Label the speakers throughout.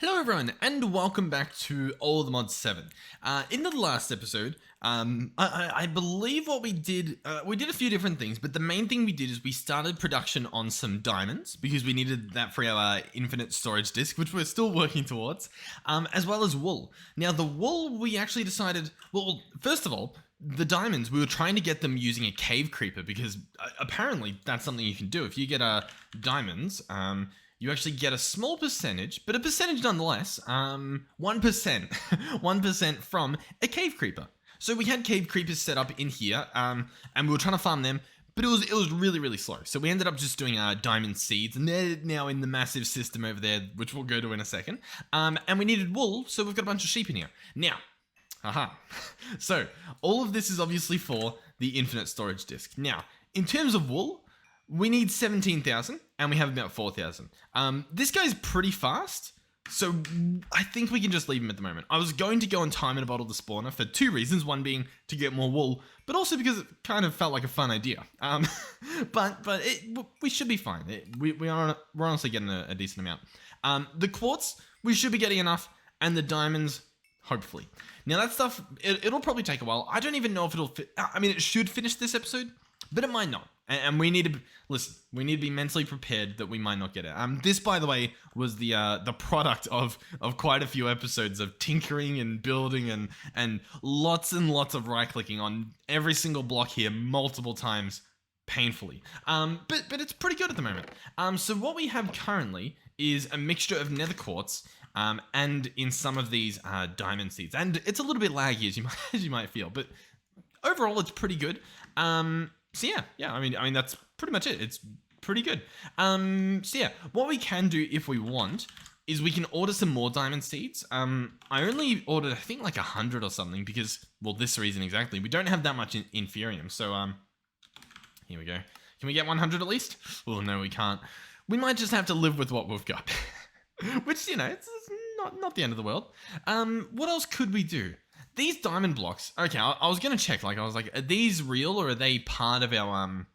Speaker 1: Hello everyone, and welcome back to Allthemodium 7. In the last episode, I believe what we did a few different things, but the main thing we did is we started production on some diamonds, because we needed that for our infinite storage disk, which we're still working towards, as well as wool. Now the wool, we actually decided, well, first of all, the diamonds, we were trying to get them using a cave creeper, because apparently that's something you can do. If you get diamonds, you actually get a small percentage, but a percentage nonetheless, 1%, 1% from a cave creeper. So we had cave creepers set up in here, and we were trying to farm them, but it was really, really slow. So we ended up just doing diamond seeds, and they're now in the massive system over there, which we'll go to in a second. And we needed wool, so we've got a bunch of sheep in here. Now, so all of this is obviously for the infinite storage disk. Now, in terms of wool, we need 17,000 and we have about 4,000. This guy's pretty fast, so I think we can just leave him at the moment. I was going to go and time in a bottle the spawner for two reasons. One being to get more wool, but also because it kind of felt like a fun idea. We should be fine. We're honestly getting a decent amount. The quartz, we should be getting enough, and the diamonds, hopefully. Now that stuff, it'll probably take a while. I don't even know if it'll fit. I mean, it should finish this episode, but it might not. And we need to listen. We need to be mentally prepared that we might not get it. This, by the way, was the product of quite a few episodes of tinkering and building and lots of right clicking on every single block here multiple times, painfully. But it's pretty good at the moment. So what we have currently is a mixture of nether quartz and in some of these diamond seeds, and it's a little bit laggy as you might feel, but overall it's pretty good. So yeah, I mean that's pretty much it. It's pretty good. So yeah, what we can do if we want is we can order some more diamond seeds. I only ordered, I think, like 100 or something because, well, this reason exactly. We don't have that much in inferium, so here we go. Can we get 100 at least? Oh no, we can't. We might just have to live with what we've got, which, you know, it's not the end of the world. What else could we do? These diamond blocks, okay, I was going to check, I was like, are these real or are they part of our,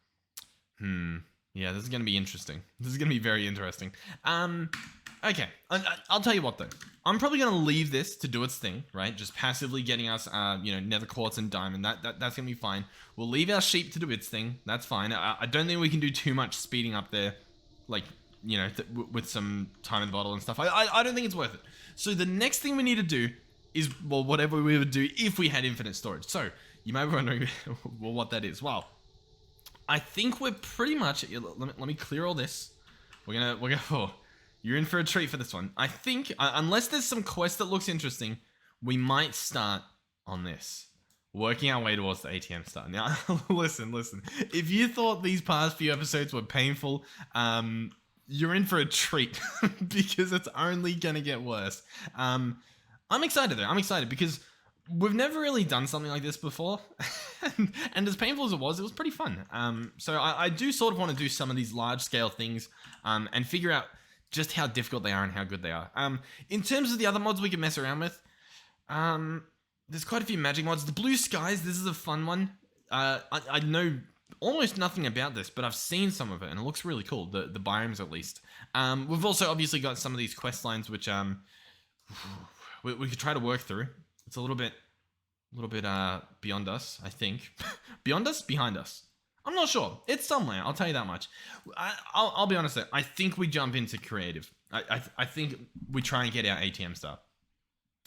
Speaker 1: yeah, this is going to be interesting. This is going to be very interesting. Okay, I'll tell you what though. I'm probably going to leave this to do its thing, right? Just passively getting us, nether quartz and diamond. That's going to be fine. We'll leave our sheep to do its thing. That's fine. I don't think we can do too much speeding up there, with some time in the bottle and stuff. I don't think it's worth it. So the next thing we need to do is, well, whatever we would do if we had infinite storage. So you may be wondering, well, what that is. Well, I think we're pretty much, let me clear all this. You're in for a treat for this one. I think, unless there's some quest that looks interesting, we might start on this, working our way towards the ATM star. Now, listen, if you thought these past few episodes were painful, you're in for a treat because it's only gonna get worse. I'm excited though. I'm excited because we've never really done something like this before. and as painful as it was pretty fun. So I do sort of want to do some of these large scale things and figure out just how difficult they are and how good they are. In terms of the other mods we can mess around with, there's quite a few magic mods. The blue skies, this is a fun one. I know almost nothing about this, but I've seen some of it and it looks really cool. The biomes at least. We've also obviously got some of these quest lines which we could try to work through. It's a little bit beyond us, I think. Beyond us? Behind us. I'm not sure. It's somewhere, I'll tell you that much. I'll be honest though, I think we jump into creative. I think we try and get our ATM star.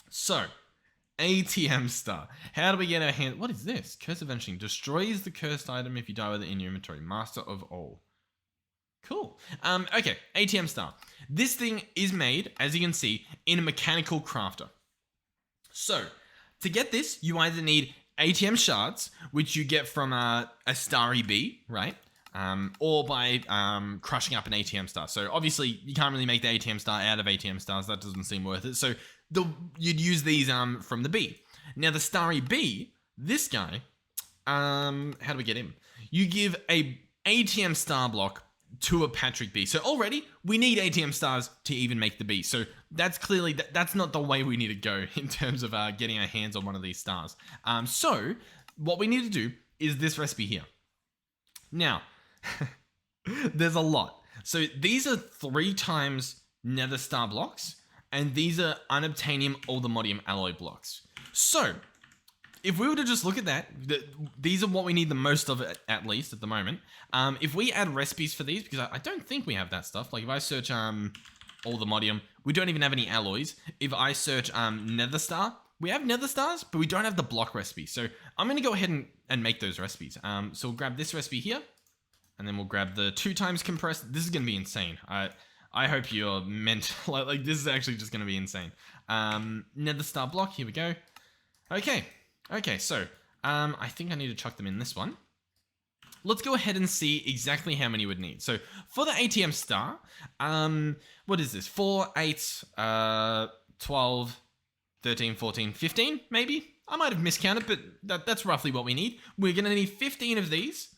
Speaker 1: So, ATM star. How do we get our hand? What is this? Curse of Vanishing. Destroys the cursed item if you die with it in your inventory. Master of all. Cool. Okay, ATM star. This thing is made, as you can see, in a mechanical crafter. So, to get this, you either need ATM shards, which you get from a starry bee, right? Or by crushing up an ATM star. So obviously, you can't really make the ATM star out of ATM stars. That doesn't seem worth it. So you'd use these from the bee. Now, the starry bee, this guy, how do we get him? You give a ATM star block to a Patrick bee. So already we need ATM stars to even make the bee. So that's clearly, that's not the way we need to go in terms of getting our hands on one of these stars. So what we need to do is this recipe here. Now, there's a lot. So these are 3 times nether star blocks. and these are Unobtanium Allthemodium alloy blocks. So, if we were to just look at that, these are what we need the most of, at least at the moment. If we add recipes for these, because I don't think we have that stuff. Like if I search Allthemodium, we don't even have any alloys. If I search Nether Star, we have Nether Stars, but we don't have the block recipe. So I'm going to go ahead and make those recipes. So we'll grab this recipe here, and then we'll grab the 2 times compressed. This is going to be insane. I hope you're meant like this is actually just going to be insane. Nether Star block, here we go. Okay, so I think I need to chuck them in this one. Let's go ahead and see exactly how many we'd need. So for the ATM star, what is this? 4, 8, 12, 13, 14, 15, maybe? I might have miscounted, but that's roughly what we need. We're going to need 15 of these.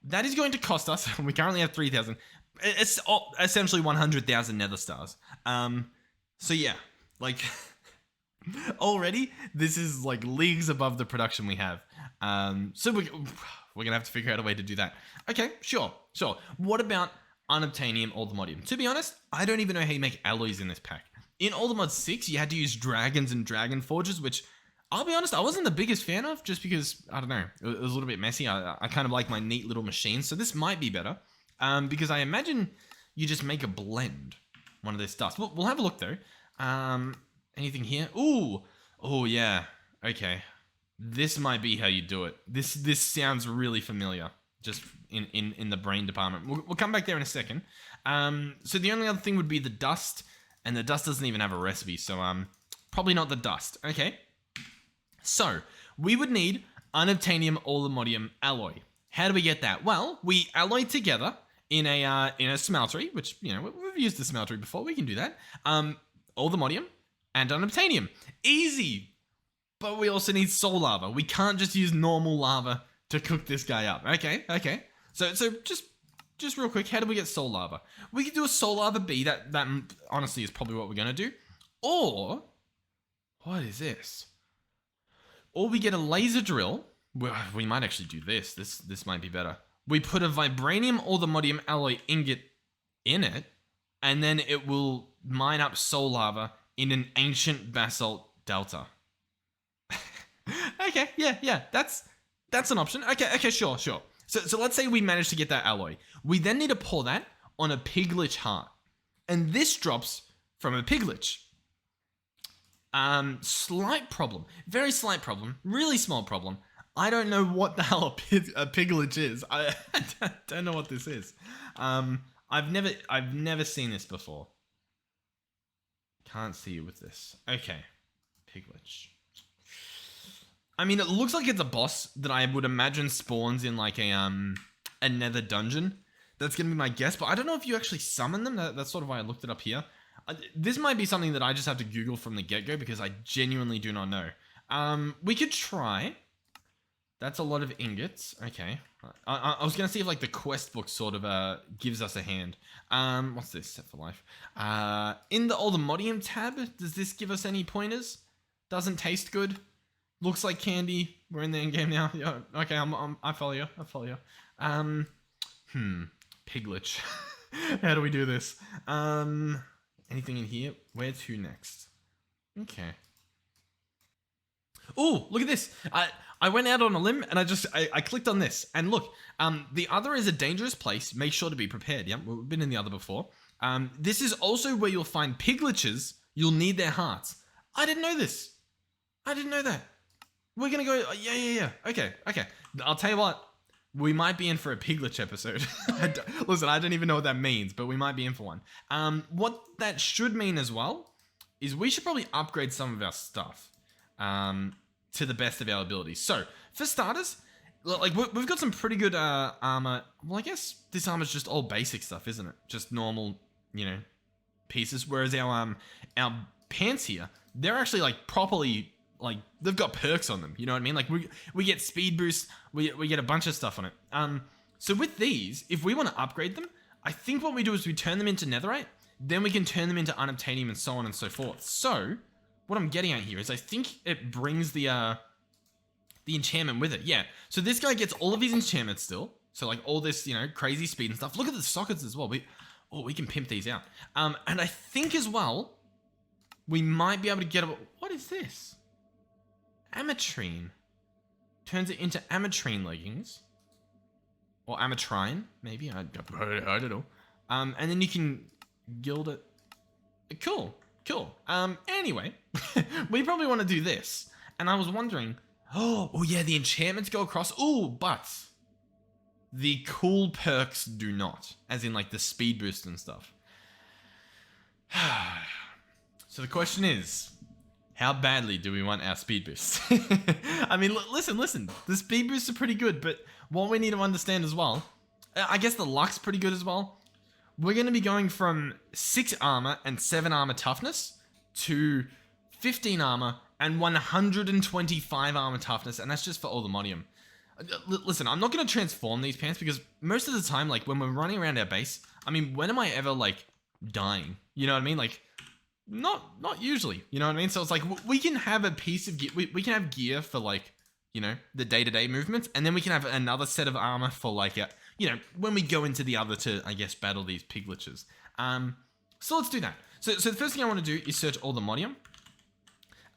Speaker 1: That is going to cost us, we currently have 3,000. It's essentially 100,000 nether stars. So yeah, like... already, this is like leagues above the production we have. So we're gonna have to figure out a way to do that. Okay, sure. What about Unobtanium Allthemodium? To be honest, I don't even know how you make alloys in this pack. In Allthemod 6, you had to use dragons and dragon forges, which I'll be honest, I wasn't the biggest fan of, just because, I don't know, it was a little bit messy. I kind of like my neat little machines, so this might be better. Because I imagine you just make a blend, one of this stuff. We'll have a look though. Anything here? Ooh, oh yeah. Okay, this might be how you do it. This sounds really familiar. Just in the brain department. We'll come back there in a second. So the only other thing would be the dust, and the dust doesn't even have a recipe. So probably not the dust. Okay. So we would need Unobtanium Allthemodium alloy. How do we get that? Well, we alloy together in a smeltery, which we've used the smeltery before. We can do that. Allthemodium and Unobtanium. Easy. But we also need soul lava. We can't just use normal lava to cook this guy up. Okay. So just real quick, how do we get soul lava? We could do a soul lava B. That honestly is probably what we're gonna do. Or what is this? Or we get a laser drill. Well, we might actually do this. This might be better. We put a Vibranium Allthemodium alloy ingot in it, and then it will mine up soul lava in an ancient basalt delta. Okay, yeah, that's an option. Okay, sure. So let's say we manage to get that alloy. We then need to pour that on a Piglich heart, and this drops from a Piglich. Slight problem, very slight problem, really small problem. I don't know what the hell a Piglich is. I don't know what this is. I've never seen this before. Can't see you with this. Okay, Piglich. I mean, it looks like it's a boss that I would imagine spawns in like a nether dungeon. That's gonna be my guess, but I don't know if you actually summon them. That's sort of why I looked it up here. This might be something that I just have to Google from the get-go because I genuinely do not know. We could try. That's a lot of ingots. Okay. I was going to see if like the quest book sort of gives us a hand. What's this? Set for life. In the Allthemodium tab, does this give us any pointers? Doesn't taste good. Looks like candy. We're in the end game now. Yeah, okay, I follow you. Piglich. How do we do this? Anything in here? Where to next? Okay. Oh, look at this. I went out on a limb and I clicked on this. And look, the other is a dangerous place. Make sure to be prepared. Yeah, we've been in the other before. This is also where you'll find Pigliches. You'll need their hearts. I didn't know this. I didn't know that. We're going to go... Yeah. Okay. I'll tell you what. We might be in for a Piglich episode. Listen, I don't even know what that means, but we might be in for one. What that should mean as well is we should probably upgrade some of our stuff to the best of our abilities. So, for starters, like we've got some pretty good armor. Well, I guess this armor's just all basic stuff, isn't it? Just normal, pieces. Whereas our pants here, they're actually like properly... Like, they've got perks on them, you know what I mean? Like, we get speed boost, we get a bunch of stuff on it. So with these, if we want to upgrade them, I think what we do is we turn them into netherite, then we can turn them into unobtainium and so on and so forth. So, what I'm getting at here is I think it brings the enchantment with it, yeah. So this guy gets all of his enchantments still, so like all this, crazy speed and stuff. Look at the sockets as well. We can pimp these out. And I think as well, we might be able to get a... What is this? Ametrine. Turns it into ametrine leggings. Or ametrine, maybe. I don't know. And then you can gild it. Cool. Anyway, we probably want to do this. And I was wondering... Oh yeah, the enchantments go across. Oh, but... The cool perks do not. As in, like, the speed boost and stuff. So the question is, how badly do we want our speed boost? I mean, listen. The speed boosts are pretty good, but what we need to understand as well, I guess the luck's pretty good as well. We're going to be going from 6 armor and 7 armor toughness to 15 armor and 125 armor toughness, and that's just for Allthemodium. Listen, I'm not going to transform these pants because most of the time, like, when we're running around our base, I mean, when am I ever, like, dying? You know what I mean? Like, not usually, you know what I mean? So it's like, we can have a piece of gear, we can have gear for, like, you know, the day-to-day movements, and then we can have another set of armor for, like, you know, when we go into the other to, I guess, battle these pigliches. So let's do that. So the first thing I want to do is search Allthemodium,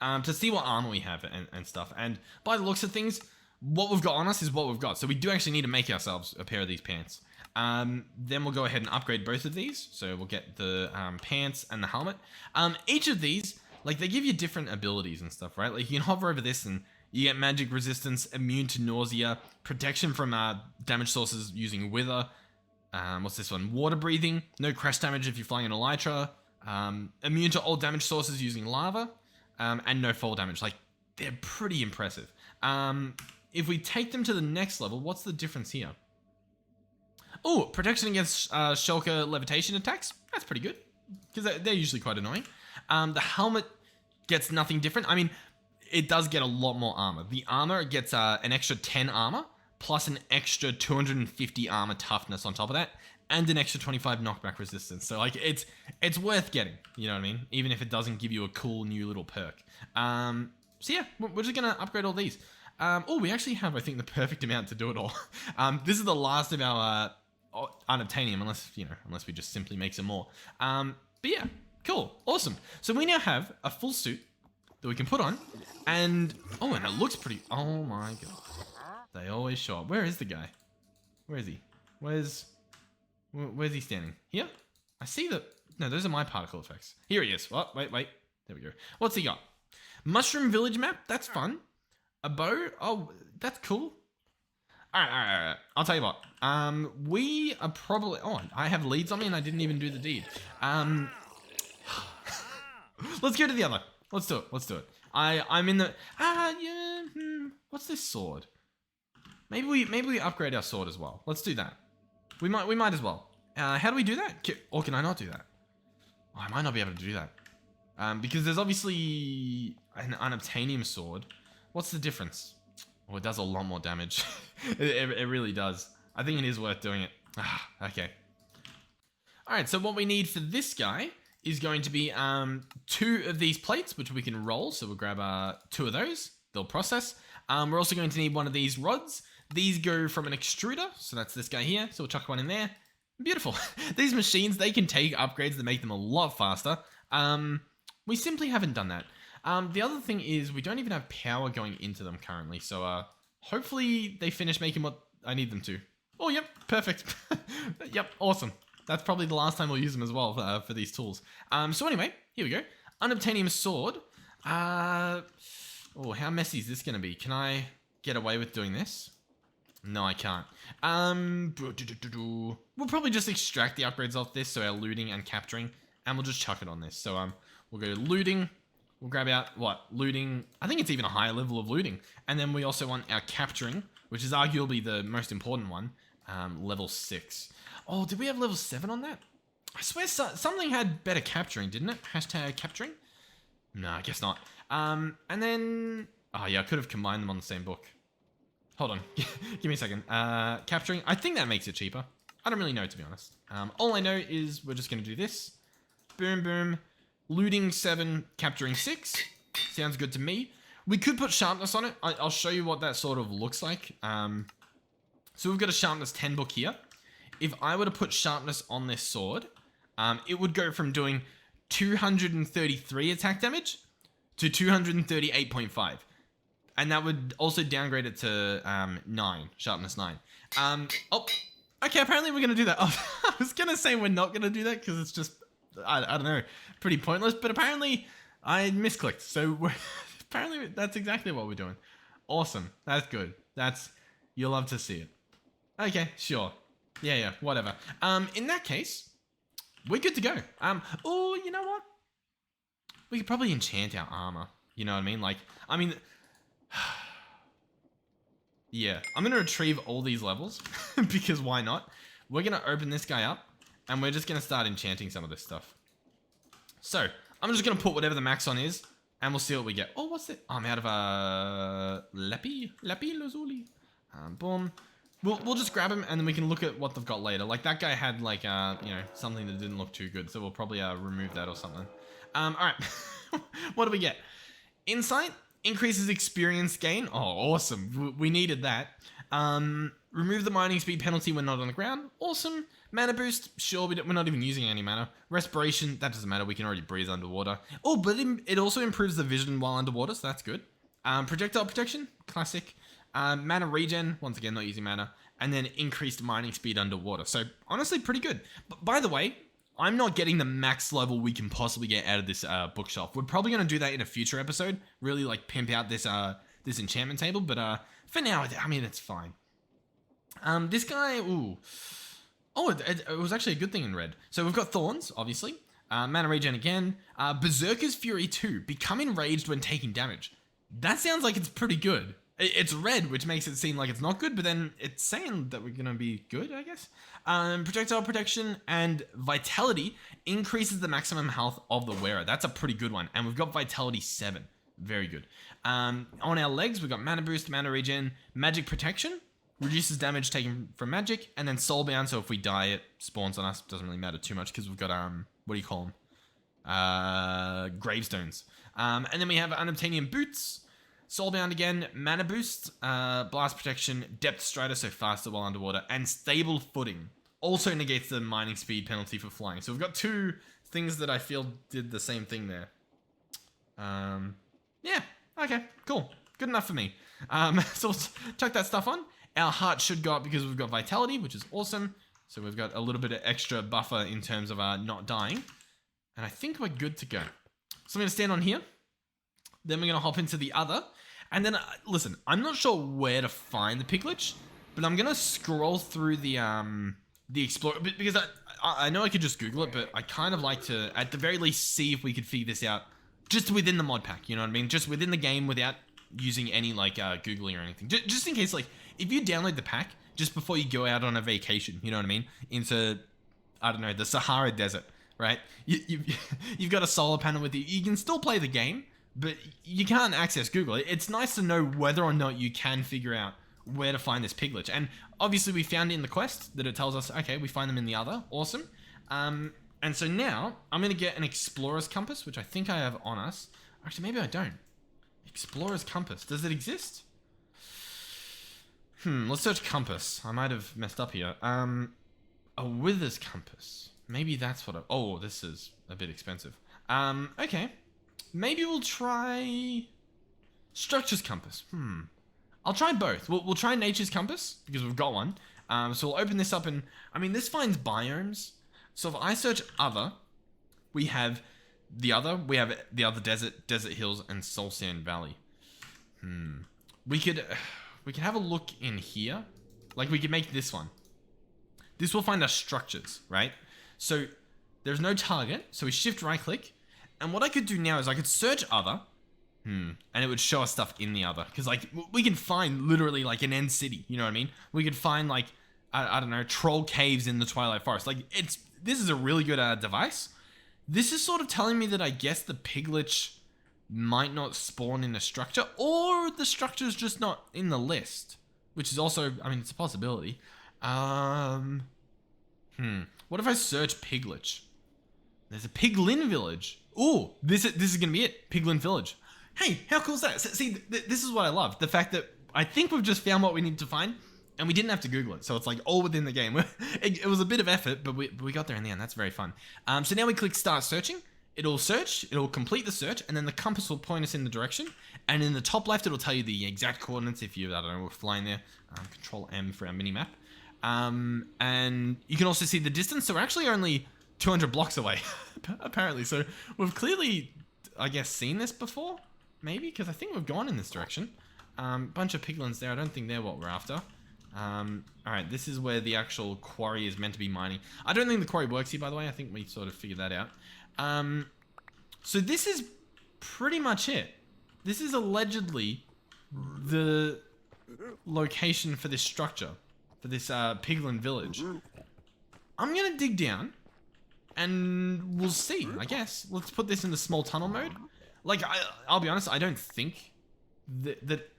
Speaker 1: to see what armor we have and stuff. And by the looks of things, what we've got on us is what we've got. So we do actually need to make ourselves a pair of these pants. Then we'll go ahead and upgrade both of these. So we'll get the pants and the helmet. Each of these, like, they give you different abilities and stuff, right? Like, you can hover over this and you get magic resistance, immune to nausea, protection from damage sources using wither. What's this one? Water breathing, no crash damage if you're flying an elytra. Immune to all damage sources using lava, and no fall damage. Like, they're pretty impressive. If we take them to the next level, what's the difference here? Oh, protection against shulker levitation attacks. That's pretty good, because they're usually quite annoying. The helmet gets nothing different. I mean, it does get a lot more armor. The armor gets an extra 10 armor, plus an extra 250 armor toughness on top of that, and an extra 25 knockback resistance. So, like, it's worth getting, you know what I mean? Even if it doesn't give you a cool new little perk. So yeah, we're just gonna upgrade all these. Oh, we actually have, I think, the perfect amount to do it all. This is the last of our Unobtanium, unless we just simply make some more. But yeah, cool, awesome. So we now have a full suit that we can put on, and it looks pretty. Oh my god, they always show up. Where is the guy? Where is he? Where's he standing? Here? I see the. No, those are my particle effects. Here he is. Oh, wait. There we go. What's he got? Mushroom Village map. That's fun. A bow. Oh, that's cool. All right. I'll tell you what. We are probably. Oh, I have leads on me and I didn't even do the deed. Let's go to the other. Let's do it. I'm in the. Yeah. What's this sword? Maybe we upgrade our sword as well. Let's do that. We might as well. How do we do that? Or can I not do that? Oh, I might not be able to do that. Because there's obviously an Unobtanium sword. What's the difference? Oh, it does a lot more damage. it really does. I think it is worth doing it. Okay. Alright, so what we need for this guy is going to be 2 of these plates, which we can roll. So we'll grab 2 of those. They'll process. We're also going to need one of these rods. These go from an extruder. So that's this guy here. So we'll chuck one in there. Beautiful. These machines, they can take upgrades that make them a lot faster. We simply haven't done that. The other thing is we don't even have power going into them currently. So hopefully they finish making what I need them to. Oh, yep. Perfect. Yep. Awesome. That's probably the last time we'll use them as well for these tools. So anyway, here we go. Unobtanium sword. Oh, how messy is this going to be? Can I get away with doing this? No, I can't. We'll probably just extract the upgrades off this, so our looting and capturing, and we'll just chuck it on this. So we'll go to looting. We'll grab out, looting. I think it's even a higher level of looting. And then we also want our capturing, which is arguably the most important one, level 6. Oh, did we have level 7 on that? I swear something had better capturing, didn't it? Hashtag capturing? No, I guess not. And then... Oh, yeah, I could have combined them on the same book. Hold on. Give me a second. Capturing. I think that makes it cheaper. I don't really know, to be honest. All I know is we're just going to do this. Boom, boom. Looting 7, capturing 6. Sounds good to me. We could put sharpness on it. I'll show you what that sort of looks like. So we've got a sharpness 10 book here. If I were to put sharpness on this sword, it would go from doing 233 attack damage to 238.5. And that would also downgrade it to 9, sharpness 9. Oh, okay, apparently we're going to do that. Oh, I was going to say we're not going to do that because it's just, I don't know, pretty pointless. But apparently I misclicked. So apparently that's exactly what we're doing. Awesome. That's good. You'll love to see it. Okay, sure. Yeah, whatever. In that case, we're good to go. Oh, you know what? We could probably enchant our armor. You know what I mean? Yeah, I'm going to retrieve all these levels because why not? We're going to open this guy up and we're just going to start enchanting some of this stuff. So, I'm just going to put whatever the max on is and we'll see what we get. Oh, what's it? Oh, I'm out of Lepi Lazuli. Boom. We'll just grab him and then we can look at what they've got later. Like that guy had like, something that didn't look too good. So we'll probably remove that or something. All right. What do we get? Insight. Increases experience gain. Oh, awesome. We needed that. Remove the mining speed penalty when not on the ground. Awesome. Mana boost. Sure, we're not even using any mana. Respiration. That doesn't matter. We can already breathe underwater. Oh, but it also improves the vision while underwater, so that's good. Projectile protection. Classic. Mana regen. Once again, not using mana. And then increased mining speed underwater. So, honestly, pretty good. But by the way, I'm not getting the max level we can possibly get out of this bookshelf. We're probably going to do that in a future episode. Really, like, pimp out this this enchantment table. But for now, I mean, it's fine. This guy, ooh. Oh, it was actually a good thing in red. So we've got Thorns, obviously. Mana regen again. Berserker's Fury 2. Become enraged when taking damage. That sounds like it's pretty good. It's red, which makes it seem like it's not good, but then it's saying that we're going to be good, I guess. Projectile protection and vitality increases the maximum health of the wearer. That's a pretty good one. And we've got vitality 7. Very good. On our legs, we've got mana boost, mana regen, magic protection, reduces damage taken from magic, and then soulbound. So if we die, it spawns on us. Doesn't really matter too much because we've got, what do you call them? Gravestones. And then we have Unobtanium boots. Soulbound again, mana boost, blast protection, depth strider, so faster while underwater, and stable footing. Also negates the mining speed penalty for flying. So we've got 2 things that I feel did the same thing there. Yeah, okay, cool. Good enough for me. So let's chuck that stuff on. Our heart should go up because we've got vitality, which is awesome. So we've got a little bit of extra buffer in terms of not dying. And I think we're good to go. So I'm going to stand on here. Then we're going to hop into the other. And then, listen, I'm not sure where to find the Piglich, but I'm going to scroll through the Explorer, because I know I could just Google it, but I kind of like to, at the very least, see if we could figure this out just within the mod pack, you know what I mean? Just within the game without using any, like, Googling or anything. Just in case, like, if you download the pack just before you go out on a vacation, you know what I mean? Into, I don't know, the Sahara Desert, right? You've got a solar panel with you. You can still play the game, but you can't access Google. It's nice to know whether or not you can figure out where to find this Piglich. And obviously we found it in the quest that it tells us, okay, we find them in the other. Awesome. And so now I'm going to get an Explorer's Compass, which I think I have on us. Actually, maybe I don't. Explorer's Compass. Does it exist? Let's search Compass. I might have messed up here. A Wither's Compass. Maybe that's what oh, this is a bit expensive. Okay. Maybe we'll try Structure's Compass. I'll try both. We'll try Nature's Compass because we've got one. So we'll open this up and, I mean, this finds biomes. So if I search other, we have the other desert hills and Soul Sand Valley. We could have a look in here. Like we could make this one. This will find us structures, right? So there's no target. So we shift right click. And what I could do now is I could search other, and it would show us stuff in the other. Because, like, we can find literally, like, an end city, you know what I mean? We could find, like, I don't know, troll caves in the Twilight Forest. Like, this is a really good device. This is sort of telling me that I guess the Piglich might not spawn in a structure, or the structure's just not in the list. Which is also, I mean, it's a possibility. What if I search Piglich? There's a Piglin village. Ooh, this is going to be it. Piglin village. Hey, how cool is that? See, this is what I love. The fact that I think we've just found what we need to find, and we didn't have to Google it. So it's like all within the game. It was a bit of effort, but we got there in the end. That's very fun. So now we click Start Searching. it'll search, it'll complete the search, and then the compass will point us in the direction. And in the top left, it'll tell you the exact coordinates if you, I don't know, we're flying there. Control M for our mini-map. And you can also see the distance. So we're actually only 200 blocks away, apparently. So we've clearly, I guess, seen this before, maybe, because I think we've gone in this direction. Bunch of piglins there. I don't think they're what we're after. Alright, this is where the actual quarry is meant to be mining. I don't think the quarry works here, by the way. I think we sort of figured that out. So this is pretty much it. This is allegedly the location for this structure, for this piglin village. I'm gonna dig down, and we'll see, I guess. Let's put this in the small tunnel mode. Like, I'll be honest, I don't think that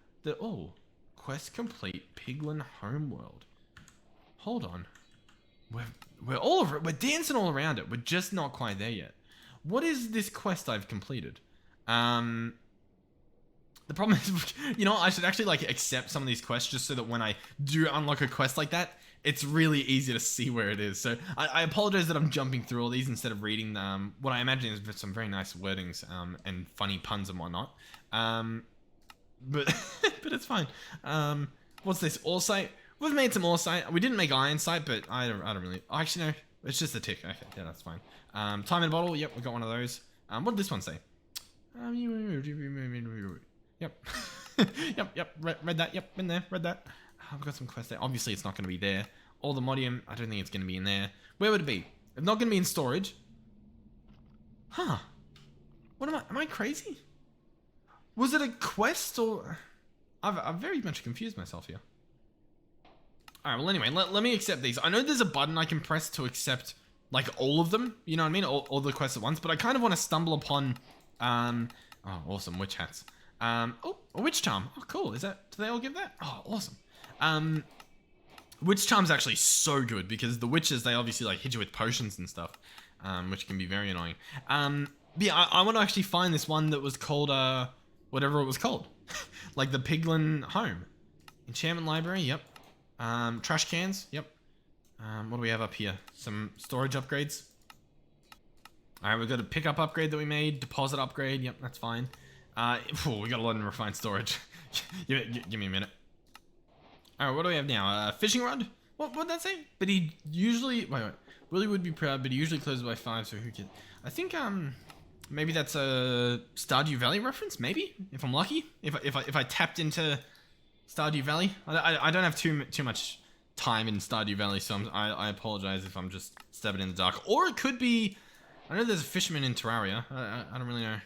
Speaker 1: oh, quest complete, piglin homeworld. Hold on. We're all over it. We're dancing all around it. We're just not quite there yet. What is this quest I've completed? The problem is, you know, I should actually like accept some of these quests just so that when I do unlock a quest like that, it's really easy to see where it is. So I apologize that I'm jumping through all these instead of reading what I imagine is some very nice wordings and funny puns and whatnot. But but it's fine. What's this? Ore site? We've made some ore site. We didn't make iron site, but I don't really. Oh, actually, no. It's just a tick. Okay, yeah, that's fine. Time in a bottle. Yep, we got one of those. What did this one say? Yep. yep. Read that. Yep, been there. Read that. I've got some quests there. Obviously, it's not going to be there. Allthemodium. I don't think it's going to be in there. Where would it be? It's not going to be in storage. Huh. What am I crazy? Was it a quest or... I've very much confused myself here. Alright, well anyway, let me accept these. I know there's a button I can press to accept, like, all of them. You know what I mean? All the quests at once. But I kind of want to stumble upon... oh, awesome. Witch hats. Oh, a witch charm. Oh, cool. Is that... Do they all give that? Oh, awesome. Witch charm's actually so good because the witches, they obviously, like, hit you with potions and stuff. Which can be very annoying. But yeah, I want to actually find this one that was called, whatever it was called. Like the Piglin home. Enchantment library, yep. Trash cans, yep. What do we have up here? Some storage upgrades. Alright, we've got a pickup upgrade that we made. Deposit upgrade, yep, that's fine. We got a lot in refined storage. Give me a minute. Alright, what do we have now? Fishing rod? What'd that say? But he usually... Wait. Really would be proud, but he usually closes by 5, so who can... I think, maybe that's a Stardew Valley reference, maybe? If I'm lucky? If I tapped into Stardew Valley? I don't have too much time in Stardew Valley, so I apologize if I'm just stabbing in the dark. Or it could be... I know there's a fisherman in Terraria. I don't really know.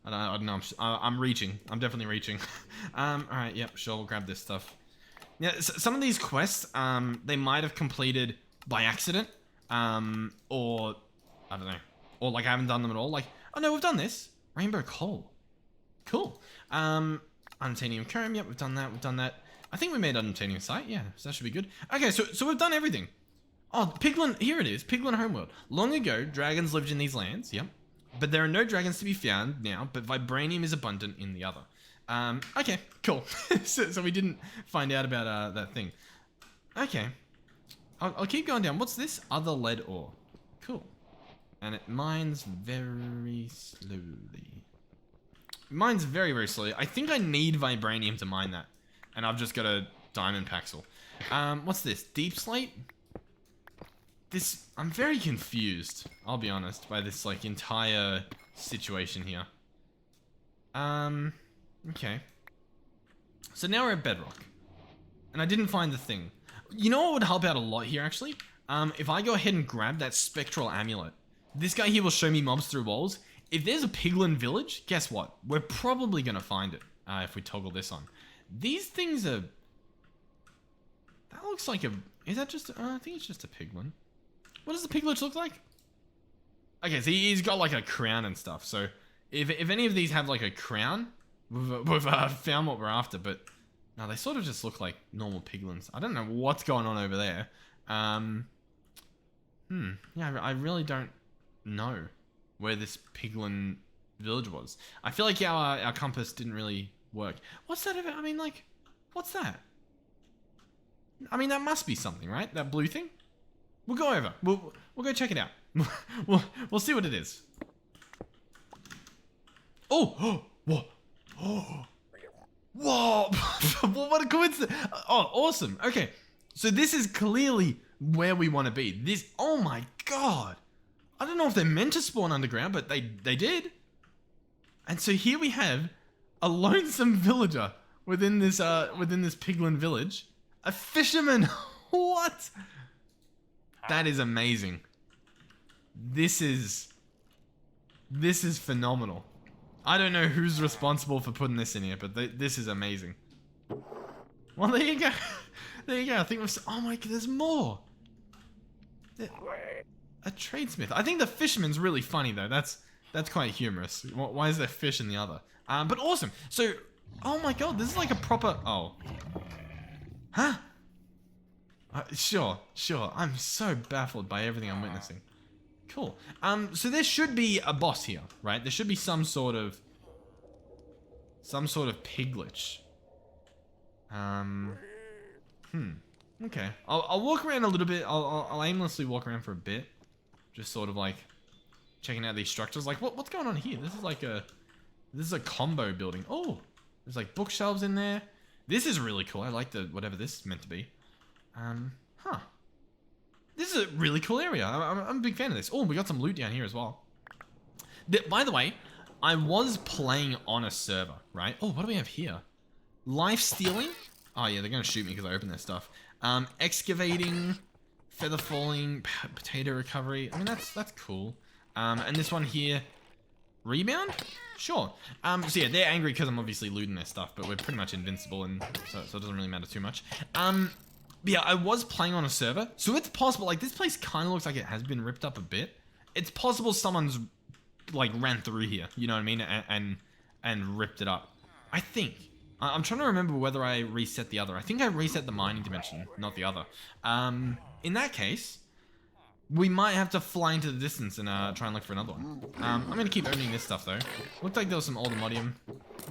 Speaker 1: I don't know. I'm reaching. I'm definitely reaching. Alright, yep, sure, we'll grab this stuff. Yeah, some of these quests, they might have completed by accident. Or... I don't know. Or like I haven't done them at all. Like, oh no, we've done this. Rainbow coal. Cool. Unobtanium comb. Yep, we've done that. I think we made Unobtanium site. Yeah, so that should be good. Okay, so we've done everything. Oh, Piglin. Here it is. Piglin homeworld. Long ago, dragons lived in these lands. Yep. But there are no dragons to be found now. But Vibranium is abundant in the other. Okay, cool. so we didn't find out about that thing. Okay. I'll keep going down. What's this? Other lead ore. Cool. And it mines very slowly. It mines very, very slowly. I think I need Vibranium to mine that. And I've just got a diamond paxel. What's this? Deep slate? I'm very confused, I'll be honest, by this, like, entire situation here. Okay. So now we're at bedrock. And I didn't find the thing. You know what would help out a lot here, actually? If I go ahead and grab that spectral amulet. This guy here will show me mobs through walls. If there's a piglin village, guess what? We're probably going to find it if we toggle this on. These things are... That looks like a... Is that just... I think it's just a piglin. What does the piglich look like? Okay, so he's got like a crown and stuff. So if any of these have like a crown, we've found what we're after. But no, they sort of just look like normal piglins. I don't know what's going on over there. Yeah, I really don't know where this piglin village was. I feel like our compass didn't really work. What's that about? I mean, like, what's that? I mean, that must be something, right? That blue thing? We'll go over. We'll go check it out. We'll see what it is. Oh, whoa. Oh, whoa. What a coincidence. Oh, awesome. Okay. So this is clearly where we want to be. This, oh my God. I don't know if they're meant to spawn underground, but they did. And so here we have a lonesome villager within this piglin village. A fisherman. What? That is amazing. This is phenomenal. I don't know who's responsible for putting this in here, but this is amazing. Well, there you go. There you go. I think we've... Oh my God, there's more. A tradesmith. I think the fisherman's really funny though. That's quite humorous. Why is there fish in the other? But awesome. So, oh my God, this is like a proper... Oh. Huh? Sure. I'm so baffled by everything I'm witnessing. Cool. So there should be a boss here, right? There should be some sort of Piglich. Okay. I'll walk around a little bit. I'll aimlessly walk around for a bit, just sort of like checking out these structures. Like, what's going on here? This is a combo building. Oh, there's like bookshelves in there. This is really cool. I like whatever this is meant to be. Huh. This is a really cool area. I'm a big fan of this. Oh, we got some loot down here as well. By the way, I was playing on a server, right? Oh, what do we have here? Life stealing? Oh yeah, they're gonna shoot me because I opened their stuff. Excavating, feather falling, potato recovery. I mean, that's cool. And this one here, rebound? Sure. So yeah, they're angry because I'm obviously looting their stuff, but we're pretty much invincible, and so it doesn't really matter too much. Yeah, I was playing on a server, so it's possible, like, this place kind of looks like it has been ripped up a bit. It's possible someone's, like, ran through here, you know what I mean, and ripped it up. I think. I'm trying to remember whether I reset the other. I think I reset the mining dimension, not the other. In that case, we might have to fly into the distance and try and look for another one. I'm going to keep opening this stuff, though. Looked like there was some Allthemodium.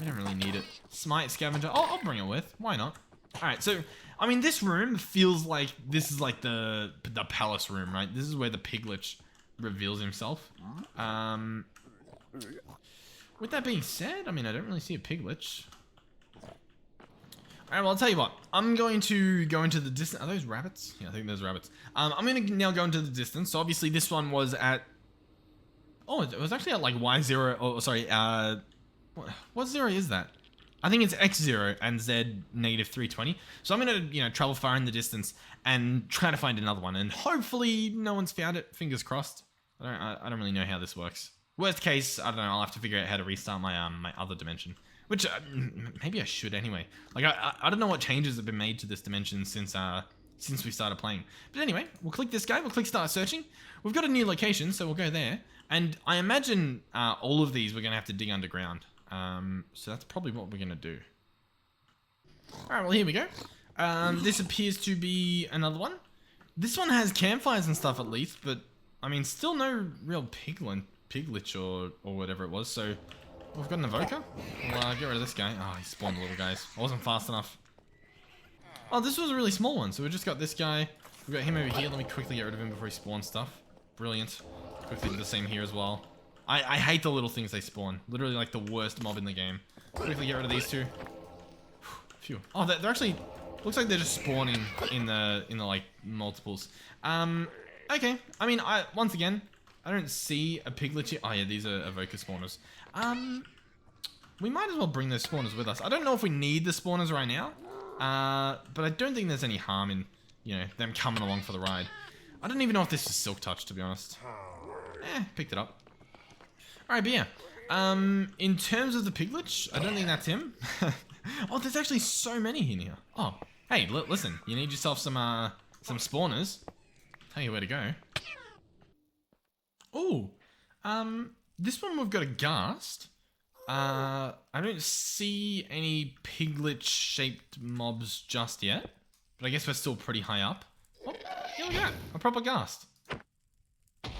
Speaker 1: We don't really need it. Smite scavenger. Oh, I'll bring it with. Why not? Alright, so, I mean, this room feels like this is like the palace room, right? This is where the Piglich reveals himself. With that being said, I mean, I don't really see a Piglich. Alright, well, I'll tell you what. I'm going to go into the distance. Are those rabbits? Yeah, I think those rabbits. I'm going to now go into the distance. So, obviously, this one was at... Oh, it was actually at, like, Y0... Oh, sorry, what 0 is that? I think it's X0 and Z negative 320. So I'm going to, travel far in the distance and try to find another one. And hopefully no one's found it. Fingers crossed. I don't really know how this works. Worst case, I don't know. I'll have to figure out how to restart my my other dimension. Which maybe I should anyway. Like I don't know what changes have been made to this dimension since we started playing. But anyway, we'll click this guy. We'll click start searching. We've got a new location, so we'll go there. And I imagine all of these we're going to have to dig underground. So that's probably what we're going to do. Alright, well here we go. This appears to be another one. This one has campfires and stuff at least, but I mean still no real Piglich or whatever it was, so we've got an evoker. We'll get rid of this guy. Oh, he spawned little guys. I wasn't fast enough. Oh, this was a really small one, so we just got this guy. We've got him over here. Let me quickly get rid of him before he spawns stuff. Brilliant. Quickly do the same here as well. I hate the little things they spawn. Literally like the worst mob in the game. Quickly get rid of these two. Phew. Oh, they're actually... Looks like they're just spawning in the like multiples. Okay. I mean, once again, I don't see a Piglich here. Oh yeah, these are evoker spawners. We might as well bring those spawners with us. I don't know if we need the spawners right now. But I don't think there's any harm in, them coming along for the ride. I don't even know if this is Silk Touch, to be honest. Picked it up. Alright, but yeah. In terms of the Piglich, I don't think that's him. Oh, there's actually so many in here. Oh, hey, listen. You need yourself some spawners. Tell you where to go. Oh, this one we've got a ghast. I don't see any Piglich-shaped mobs just yet. But I guess we're still pretty high up. Oh, here we go. A proper ghast. Have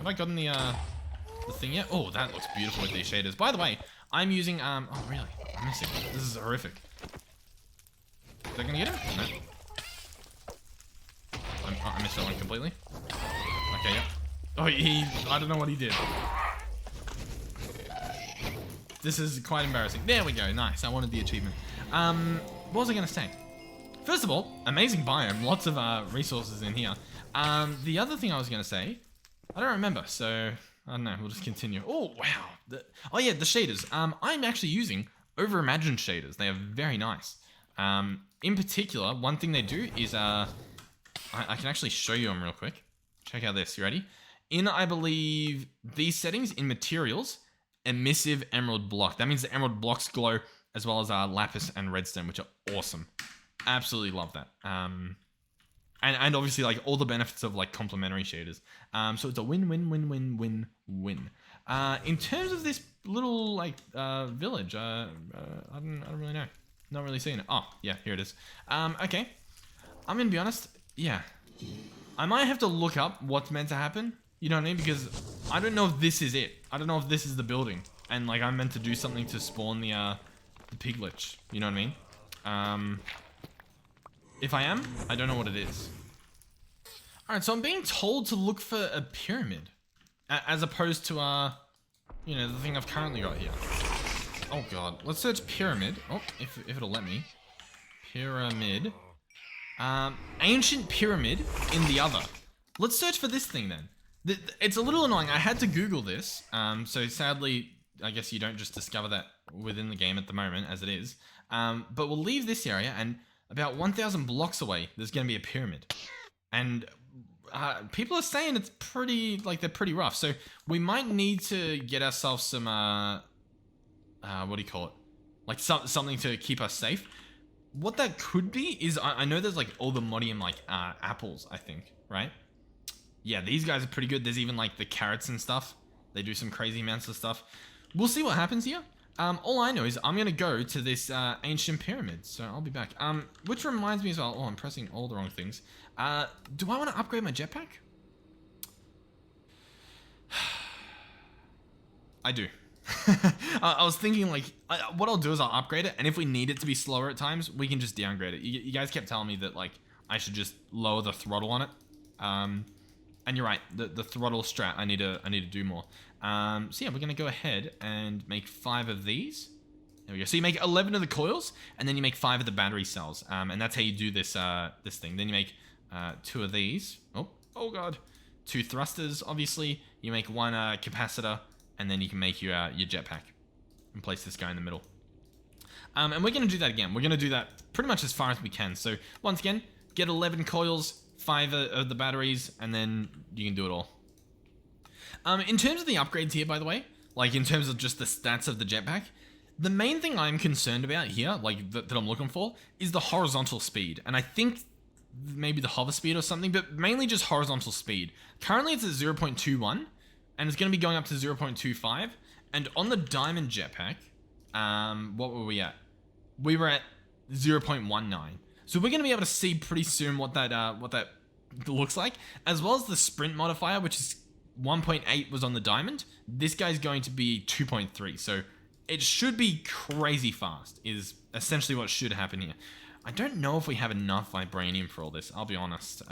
Speaker 1: I gotten the thing yet? Oh, that looks beautiful with these shaders. By the way, I'm using, oh really? I'm missing. This is horrific. Is that gonna get him? No. I missed that one completely. Okay, yeah. Oh, I don't know what he did. This is quite embarrassing. There we go. Nice. I wanted the achievement. What was I going to say? First of all, amazing biome. Lots of resources in here. The other thing I was going to say, I don't remember. So, I don't know. We'll just continue. Oh, wow. Oh, yeah, the shaders. I'm actually using Reimagined shaders. They are very nice. In particular, one thing they do is, I can actually show you them real quick. Check out this. You ready? In, I believe, these settings, in materials, emissive emerald block. That means the emerald blocks glow, as well as lapis and redstone, which are awesome. Absolutely love that. And obviously, like, all the benefits of, like, complementary shaders. So it's a win-win-win-win-win-win. In terms of this little, like, village, I don't really know. Not really seeing it. Oh, yeah, here it is. Okay. I'm gonna be honest. Yeah. I might have to look up what's meant to happen. You know what I mean? Because I don't know if this is it. I don't know if this is the building. And, like, I'm meant to do something to spawn the Piglich. You know what I mean? If I am, I don't know what it is. Alright, so I'm being told to look for a pyramid. As opposed to, you know, the thing I've currently got here. Oh, God. Let's search pyramid. Oh, if it'll let me. Pyramid. Ancient pyramid in the other. Let's search for this thing, then. It's a little annoying. I had to Google this. So sadly, I guess you don't just discover that within the game at the moment, as it is. But we'll leave this area, and about 1,000 blocks away, there's going to be a pyramid. And people are saying it's pretty, like, they're pretty rough. So we might need to get ourselves some, what do you call it? Like, something to keep us safe. What that could be is, I know there's, like, Allthemodium, like, apples, I think, right? Yeah, these guys are pretty good. There's even, like, the carrots and stuff. They do some crazy amounts of stuff. We'll see what happens here. All I know is I'm going to go to this ancient pyramid. So I'll be back. Which reminds me as well. Oh, I'm pressing all the wrong things. Do I want to upgrade my jetpack? I do. I was thinking, like, what I'll do is I'll upgrade it. And if we need it to be slower at times, we can just downgrade it. You guys kept telling me that, like, I should just lower the throttle on it. And you're right, the throttle strat, I need to do more. So yeah, we're gonna go ahead and make 5 of these. There we go. So you make 11 of the coils, and then you make 5 of the battery cells. And that's how you do this this thing. Then you make 2 of these. Oh god. 2 thrusters, obviously. You make 1 capacitor, and then you can make your jetpack. And place this guy in the middle. And we're gonna do that again. We're gonna do that pretty much as far as we can. So once again, get 11 coils, 5 of the batteries, and then you can do it all. In terms of the upgrades here, by the way, like in terms of just the stats of the jetpack, the main thing I'm concerned about here, like that I'm looking for, is the horizontal speed. And I think maybe the hover speed or something, but mainly just horizontal speed. Currently it's at 0.21, and it's going to be going up to 0.25. And on the diamond jetpack, what were we at? We were at 0.19. So we're going to be able to see pretty soon what that looks like, as well as the sprint modifier, which is 1.8 was on the diamond. This guy's going to be 2.3, so it should be crazy fast, is essentially what should happen here. I don't know if we have enough Vibranium for all this, I'll be honest.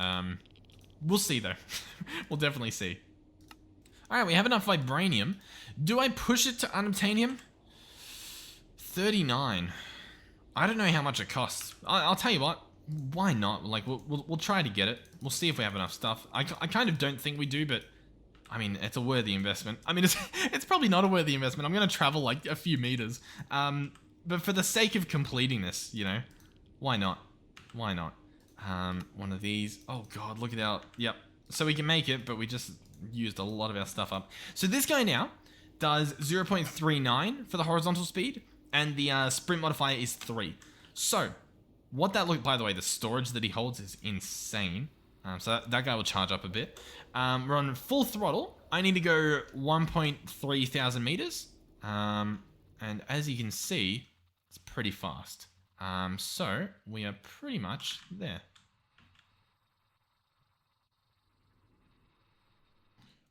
Speaker 1: We'll see, though. We'll definitely see. Alright, we have enough Vibranium. Do I push it to Unobtanium? 39. I don't know how much it costs. I'll tell you what. Why not? Like, we'll try to get it. We'll see if we have enough stuff. I kind of don't think we do, but I mean, it's a worthy investment. I mean, it's probably not a worthy investment. I'm gonna travel like a few meters. But for the sake of completing this, you know, why not? Why not? One of these. Oh god, look at that. Yep. So we can make it, but we just used a lot of our stuff up. So this guy now does 0.39 for the horizontal speed, and the sprint modifier is 3. So what that look, by the way, the storage that he holds is insane. So that guy will charge up a bit. We're on full throttle. I need to go 1.3 thousand meters. And as you can see, it's pretty fast. So we are pretty much there.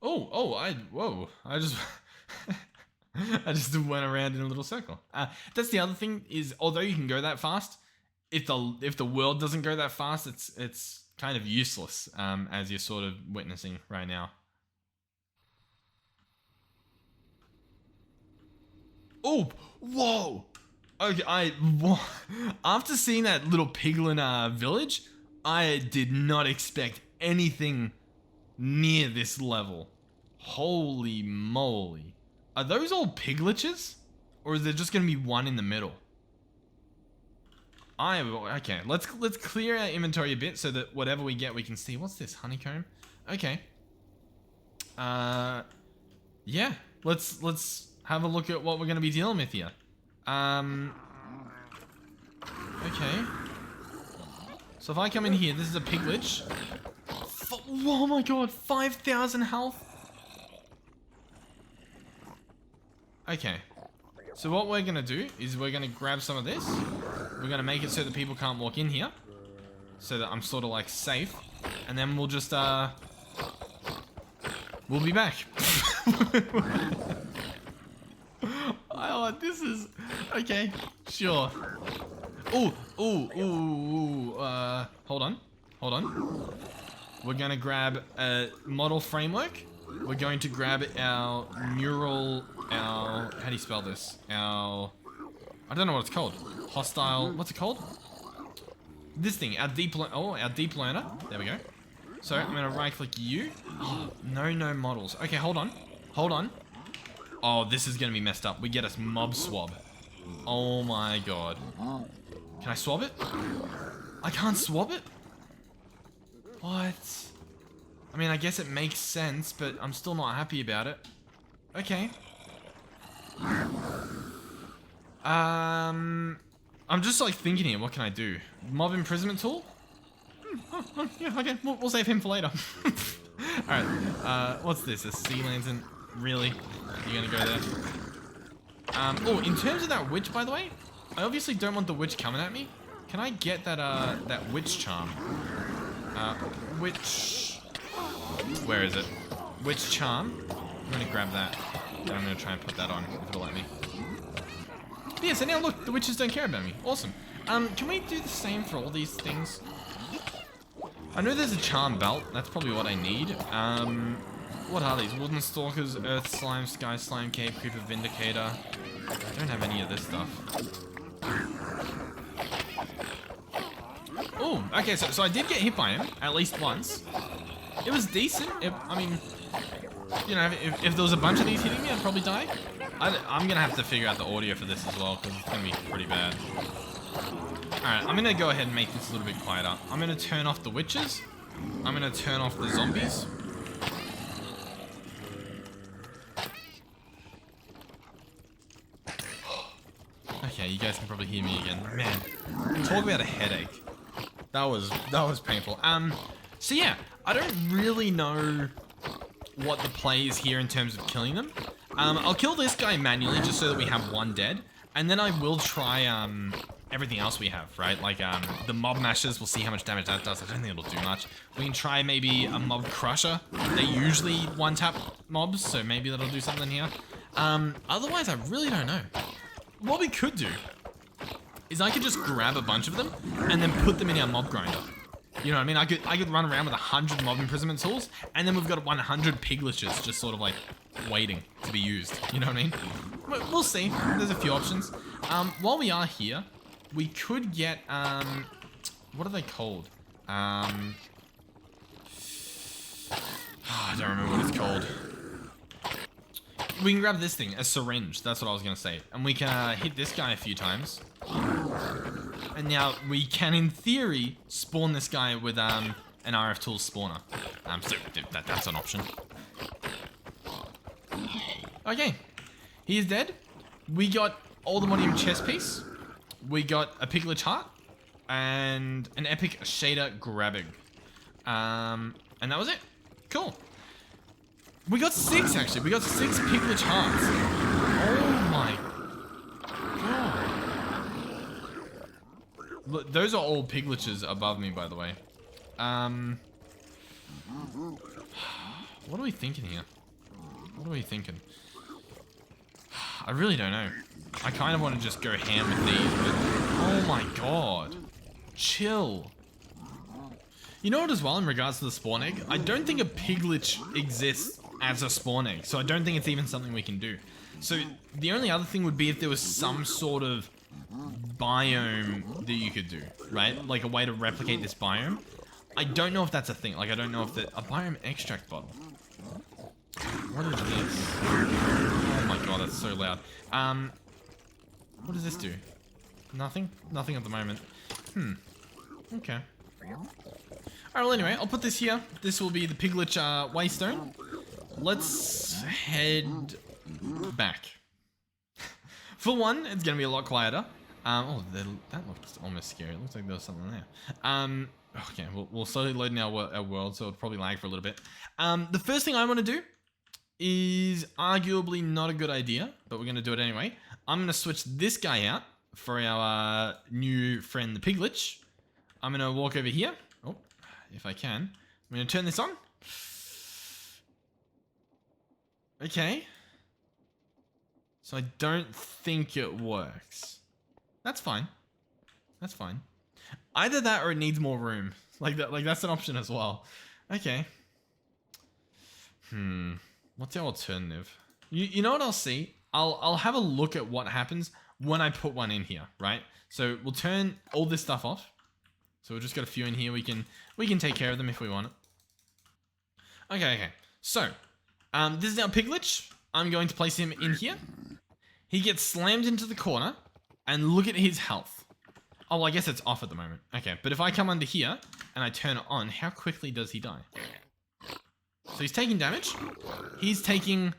Speaker 1: Whoa, I just I just went around in a little circle. That's the other thing is, although you can go that fast, if the world doesn't go that fast, it's kind of useless, as you're sort of witnessing right now. Oh, whoa. Okay, after seeing that little piglin village, I did not expect anything near this level. Holy moly. Are those all pigliches? Or is there just gonna be one in the middle? Okay, let's clear our inventory a bit so that whatever we get we can see. What's this? Honeycomb? Okay. Yeah. Let's have a look at what we're gonna be dealing with here. Okay. So if I come in here, this is a piglich. Oh my god, 5,000 health. Okay. So what we're gonna do is we're gonna grab some of this. We're gonna make it so that people can't walk in here. So that I'm sort of like safe. And then we'll just, we'll be back. Oh, this is... Okay, sure. Ooh, hold on. We're gonna grab a model framework. We're going to grab our mural, how do you spell this? I don't know what it's called. Hostile, what's it called? This thing, our deep learner. There we go. So I'm gonna right click you. Oh, no models. Okay, hold on. Oh, this is gonna be messed up. We get us mob swab. Oh my god. Can I swab it? I can't swab it? What? I mean, I guess it makes sense, but I'm still not happy about it. Okay. I'm just like thinking here, what can I do? Mob imprisonment tool? Yeah, okay, we'll save him for later. Alright, what's this? A sea lantern? Really? You're gonna go there? Oh, in terms of that witch, by the way, I obviously don't want the witch coming at me. Can I get that witch charm? Where is it? Witch charm. I'm gonna grab that. And I'm gonna try and put that on, if it'll let me. But yeah, so now look, the witches don't care about me. Awesome. Can we do the same for all these things? I know there's a charm belt. That's probably what I need. What are these? Wooden Stalkers, Earth Slime, Sky Slime, Cave Creeper, Vindicator. I don't have any of this stuff. Oh, okay, so I did get hit by him, at least once. It was decent. I mean, you know, if there was a bunch of these hitting me, I'd probably die. I'm gonna have to figure out the audio for this as well, because it's gonna be pretty bad. Alright, I'm gonna go ahead and make this a little bit quieter. I'm gonna turn off the witches. I'm gonna turn off the zombies. Okay, you guys can probably hear me again. Man, talk about a headache. That was painful. So yeah, I don't really know what the play is here in terms of killing them. I'll kill this guy manually just so that we have one dead, and then I will try everything else we have, right? Like the mob mashers, we'll see how much damage that does. I don't think it'll do much. We can try maybe a mob crusher. They usually one-tap mobs, so maybe that'll do something here. Otherwise, I really don't know. What we could do is I could just grab a bunch of them and then put them in our mob grinder. You know what I mean? I could run around with 100 mob imprisonment tools, and then we've got 100 pigliches just sort of like waiting to be used. You know what I mean? We'll see. There's a few options. While we are here, we could get what are they called? I don't remember what it's called. We can grab this thing, a syringe. That's what I was gonna say, and we can hit this guy a few times. And now we can, in theory, spawn this guy with an RF Tools spawner. So that's an option. Okay, he is dead. We got Allthemodium chest piece. We got a Piglich heart and an epic shader grabbing. And that was it. Cool. We got 6 actually. We got 6 Piglich hearts. Oh my god. Look, those are all Pigliches above me, by the way. What are we thinking here? What are we thinking? I really don't know. I kind of want to just go ham with these, but... Oh my god. Chill. You know what as well, in regards to the spawn egg? I don't think a Piglich exists as a spawn egg, so I don't think it's even something we can do. So the only other thing would be if there was some sort of biome that you could do, right? Like a way to replicate this biome. I don't know if that's a thing. Like, I don't know if a biome extract bottle. What is this? Oh my god, that's so loud. What does this do? Nothing? Nothing at the moment. Okay. Alright, well anyway, I'll put this here. This will be the Piglich Waystone. Let's head back. For one, it's gonna be a lot quieter. Oh, that looks almost scary. It looks like there was something there. Okay, we'll slowly load in our world, so it'll probably lag for a little bit. The first thing I want to do is arguably not a good idea, but we're gonna do it anyway. I'm gonna switch this guy out for our new friend, the Piglich. I'm gonna walk over here. Oh, if I can. I'm gonna turn this on. Okay. So I don't think it works. That's fine. That's fine. Either that or it needs more room. Like that's an option as well. Okay. What's our alternative? You know what I'll see? I'll have a look at what happens when I put one in here, right? So we'll turn all this stuff off. So we've just got a few in here. We can take care of them if we want it. Okay. So, this is our Piglich. I'm going to place him in here. He gets slammed into the corner, and look at his health. Oh, well, I guess it's off at the moment. Okay, but if I come under here and I turn it on, how quickly does he die? So he's taking damage. He's taking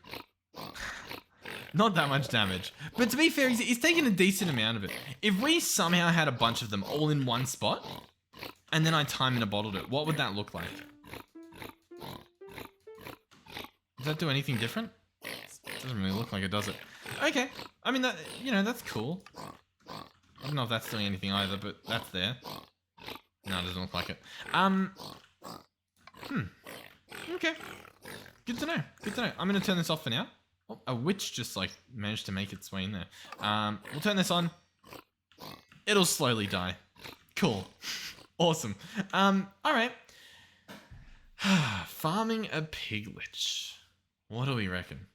Speaker 1: not that much damage. But to be fair, he's taking a decent amount of it. If we somehow had a bunch of them all in one spot, and then I time and bottled it, what would that look like? Does that do anything different? Doesn't really look like it, does it? Okay. I mean, that's cool. I don't know if that's doing anything either, but that's there. No, it doesn't look like it. Okay. Good to know. Good to know. I'm going to turn this off for now. Oh, a witch just, managed to make its way in there. We'll turn this on. It'll slowly die. Cool. Awesome. Alright. Farming a Piglich. What do we reckon?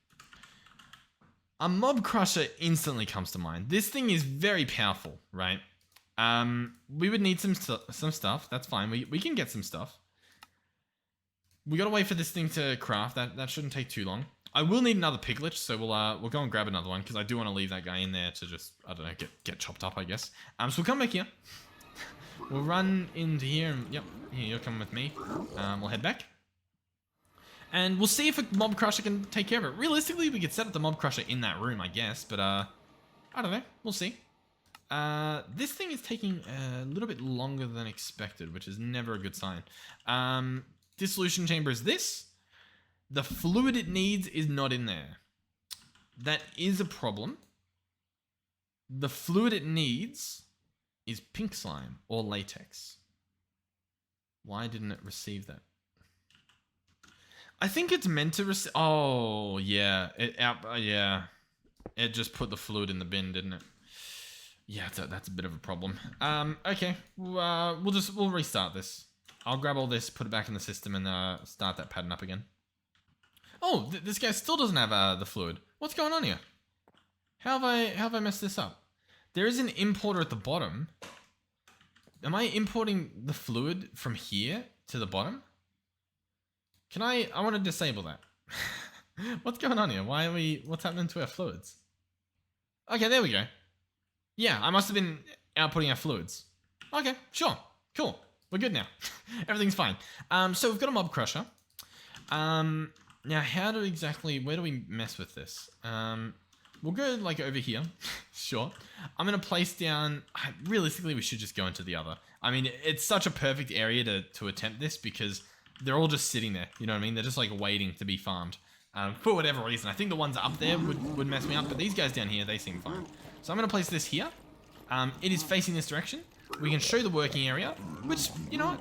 Speaker 1: A mob crusher instantly comes to mind. This thing is very powerful, right? We would need some stuff. That's fine. We can get some stuff. We gotta wait for this thing to craft. That shouldn't take too long. I will need another Piglich, so we'll go and grab another one because I do want to leave that guy in there to just, I don't know, get chopped up, I guess. So we'll come back here. We'll run into here and yep, here, you're coming with me. We'll head back. And we'll see if a mob crusher can take care of it. Realistically, we could set up the mob crusher in that room, I guess, but I don't know. We'll see. This thing is taking a little bit longer than expected, which is never a good sign. Dissolution chamber is this. The fluid it needs is not in there. That is a problem. The fluid it needs is pink slime or latex. Why didn't it receive that? I think it's meant to receive... Oh, yeah. Yeah. It just put the fluid in the bin, didn't it? Yeah, that's a bit of a problem. Okay. We'll restart this. I'll grab all this, put it back in the system, and start that pattern up again. Oh, this guy still doesn't have the fluid. What's going on here? How have I messed this up? There is an importer at the bottom. Am I importing the fluid from here to the bottom? Can I want to disable that. What's going on here? What's happening to our fluids? Okay, there we go. Yeah, I must have been outputting our fluids. Okay, sure. Cool. We're good now. Everything's fine. So we've got a mob crusher. Now where do we mess with this? We'll go over here. Sure. I'm going to place down, realistically we should just go into the other. I mean, it's such a perfect area to attempt this because they're all just sitting there. You know what I mean? They're just waiting to be farmed. For whatever reason. I think the ones up there would mess me up, but these guys down here, they seem fine. So I'm going to place this here. It is facing this direction. We can show the working area, which, you know what?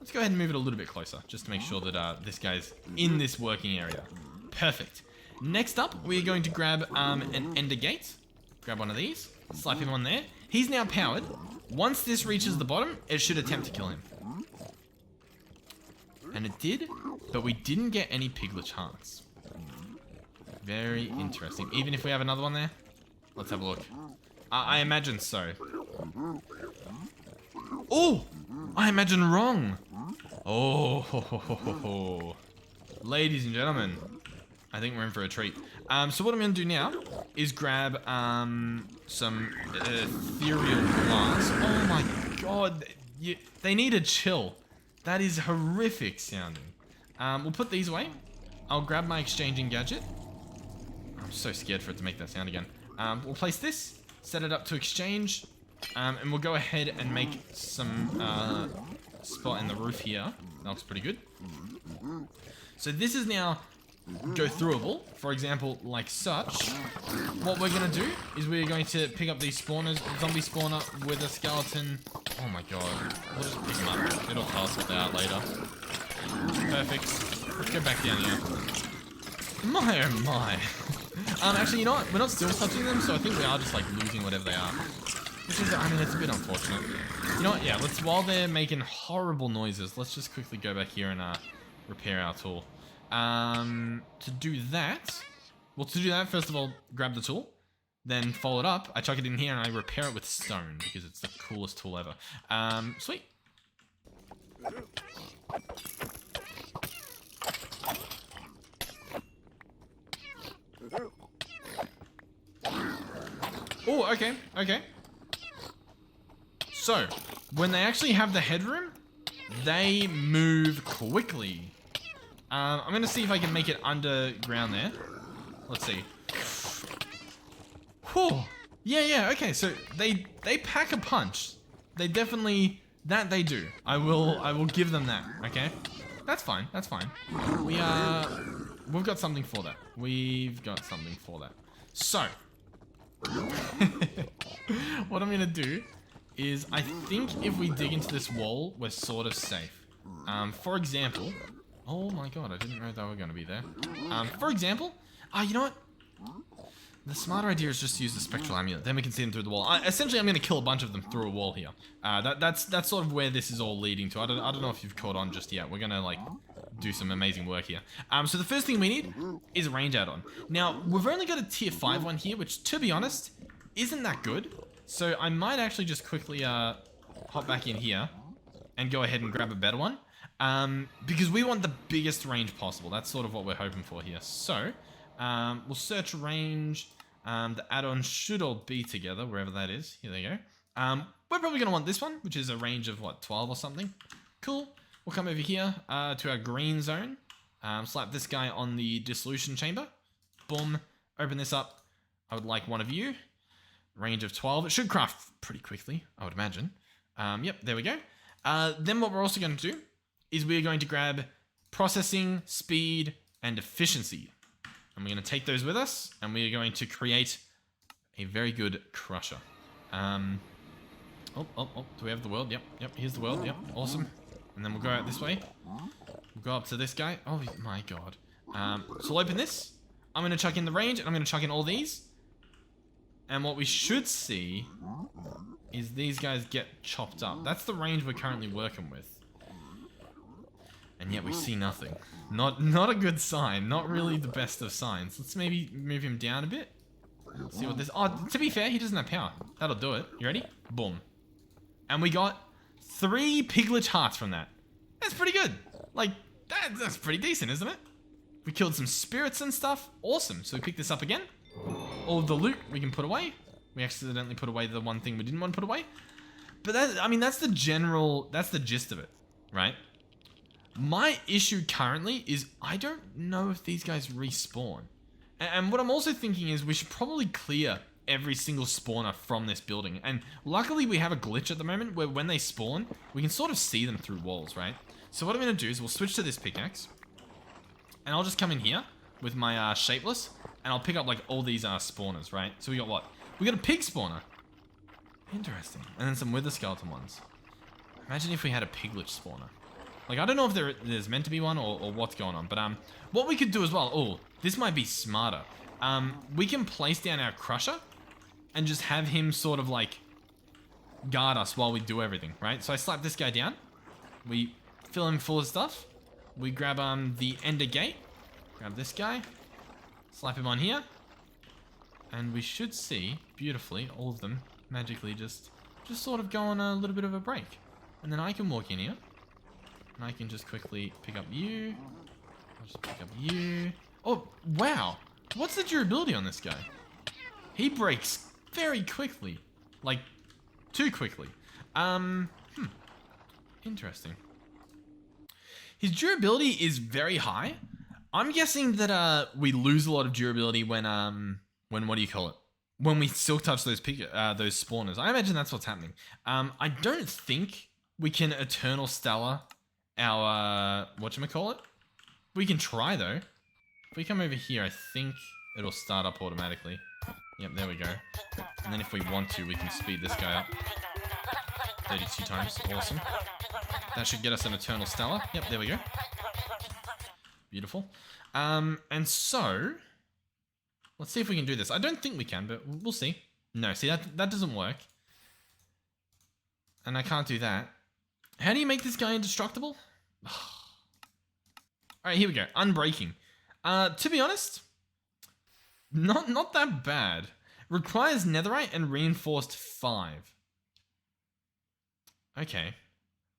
Speaker 1: Let's go ahead and move it a little bit closer, just to make sure that this guy's in this working area. Perfect. Next up, we're going to grab an ender gate. Grab one of these. Slap him on there. He's now powered. Once this reaches the bottom, it should attempt to kill him. And it did, but we didn't get any Piglich hearts. Very interesting. Even if we have another one there? Let's have a look. I imagine so. Oh! I imagine wrong. Oh, ho, ho, ho, ho, ho. Ladies and gentlemen, I think we're in for a treat. So what I'm going to do now is grab some ethereal glass. Oh my god, they need a chill. That is horrific sounding. We'll put these away. I'll grab my exchanging gadget. I'm so scared for it to make that sound again. We'll place this, set it up to exchange, and we'll go ahead and make some spot in the roof here. That looks pretty good. So this is now go throughable, for example, like such. What we're going to do is we're going to pick up these spawners, zombie spawner with a skeleton. Oh my god, we'll just pick them up. It'll tell us what they are later. Perfect. Let's go back down here. My oh my. Actually, you know what? We're not still touching them, so I think we are just like losing whatever they are. Which is, I mean, it's a bit unfortunate. You know what? Yeah, while they're making horrible noises, let's just quickly go back here and repair our tool. To do that, first of all, grab the tool, then fold it up, I chuck it in here, and I repair it with stone, because it's the coolest tool ever. Sweet. Oh, okay, okay. So, when they actually have the headroom, they move quickly. I'm gonna see if I can make it underground there. Let's see. Whew. Yeah, okay, so they pack a punch. They definitely, that they do. I will give them that, okay? That's fine, that's fine. We've got something for that. We've got something for that. So, what I'm gonna do is, I think if we dig into this wall, we're sort of safe. For example, oh my god, I didn't know they were gonna be there. For example, you know what? The smarter idea is just to use the spectral amulet, then we can see them through the wall. Essentially, I'm gonna kill a bunch of them through a wall here. That's sort of where this is all leading to. I don't know if you've caught on just yet. We're gonna like do some amazing work here. So the first thing we need is a range add-on. Now, we've only got a tier 5 one here, which, to be honest, isn't that good. So I might actually just quickly hop back in here and go ahead and grab a better one. Because we want the biggest range possible. That's sort of what we're hoping for here. So, we'll search range. The add-ons should all be together, wherever that is. Here they go. We're probably going to want this one, which is a range of, what, 12 or something? Cool. We'll come over here to our green zone. Slap this guy on the dissolution chamber. Boom. Open this up. I would like one of you. Range of 12. It should craft pretty quickly, I would imagine. Yep, there we go. Then what we're also going to do is we're going to grab processing, speed, and efficiency. And we're going to take those with us, and we are going to create a very good crusher. Do we have the world? Yep, here's the world. Yep, awesome. And then we'll go out this way. We'll go up to this guy. Oh my god. So we'll open this. I'm going to chuck in the range, and I'm going to chuck in all these. And what we should see is these guys get chopped up. That's the range we're currently working with. And yet we see nothing. Not a good sign. Not really the best of signs. Let's maybe move him down a bit. Let's see what this... Oh, to be fair, he doesn't have power. That'll do it. You ready? Boom. And we got 3 Piglich hearts from that. That's pretty good. Like, that's pretty decent, isn't it? We killed some spirits and stuff. Awesome. So we pick this up again. All of the loot we can put away. We accidentally put away the one thing we didn't want to put away. But that's the gist of it, right? My issue currently is I don't know if these guys respawn. And what I'm also thinking is we should probably clear every single spawner from this building. And luckily we have a glitch at the moment where when they spawn, we can sort of see them through walls, right? So what I'm going to do is we'll switch to this pickaxe. And I'll just come in here with my shapeless. And I'll pick up like all these spawners, right? So we got what? We got a pig spawner. Interesting. And then some wither skeleton ones. Imagine if we had a piglich spawner. Like, I don't know if there's meant to be one or what's going on. But what we could do as well. Oh, this might be smarter. We can place down our crusher and just have him sort of like guard us while we do everything, right? So I slap this guy down. We fill him full of stuff. We grab the ender gate. Grab this guy. Slap him on here. And we should see, beautifully, all of them magically just sort of go on a little bit of a break. And then I can walk in here. And I can just quickly pick up you. I'll just pick up you. Oh, wow. What's the durability on this guy? He breaks very quickly. Like, too quickly. Interesting. His durability is very high. I'm guessing that we lose a lot of durability when what do you call it? When we silk touch those spawners. I imagine that's what's happening. I don't think we can Eternal Stellar our whatchamacallit. We can try though. If we come over here, I think it'll start up automatically. Yep, there we go. And then if we want to, we can speed this guy up 32 times. Awesome. That should get us an Eternal Stellar. Yep, there we go. Beautiful. And so, let's see if we can do this. I don't think we can, but we'll see. No, see, that doesn't work. And I can't do that. How do you make this guy indestructible? Alright, here we go. Unbreaking. To be honest, not that bad. Requires netherite and reinforced 5. Okay.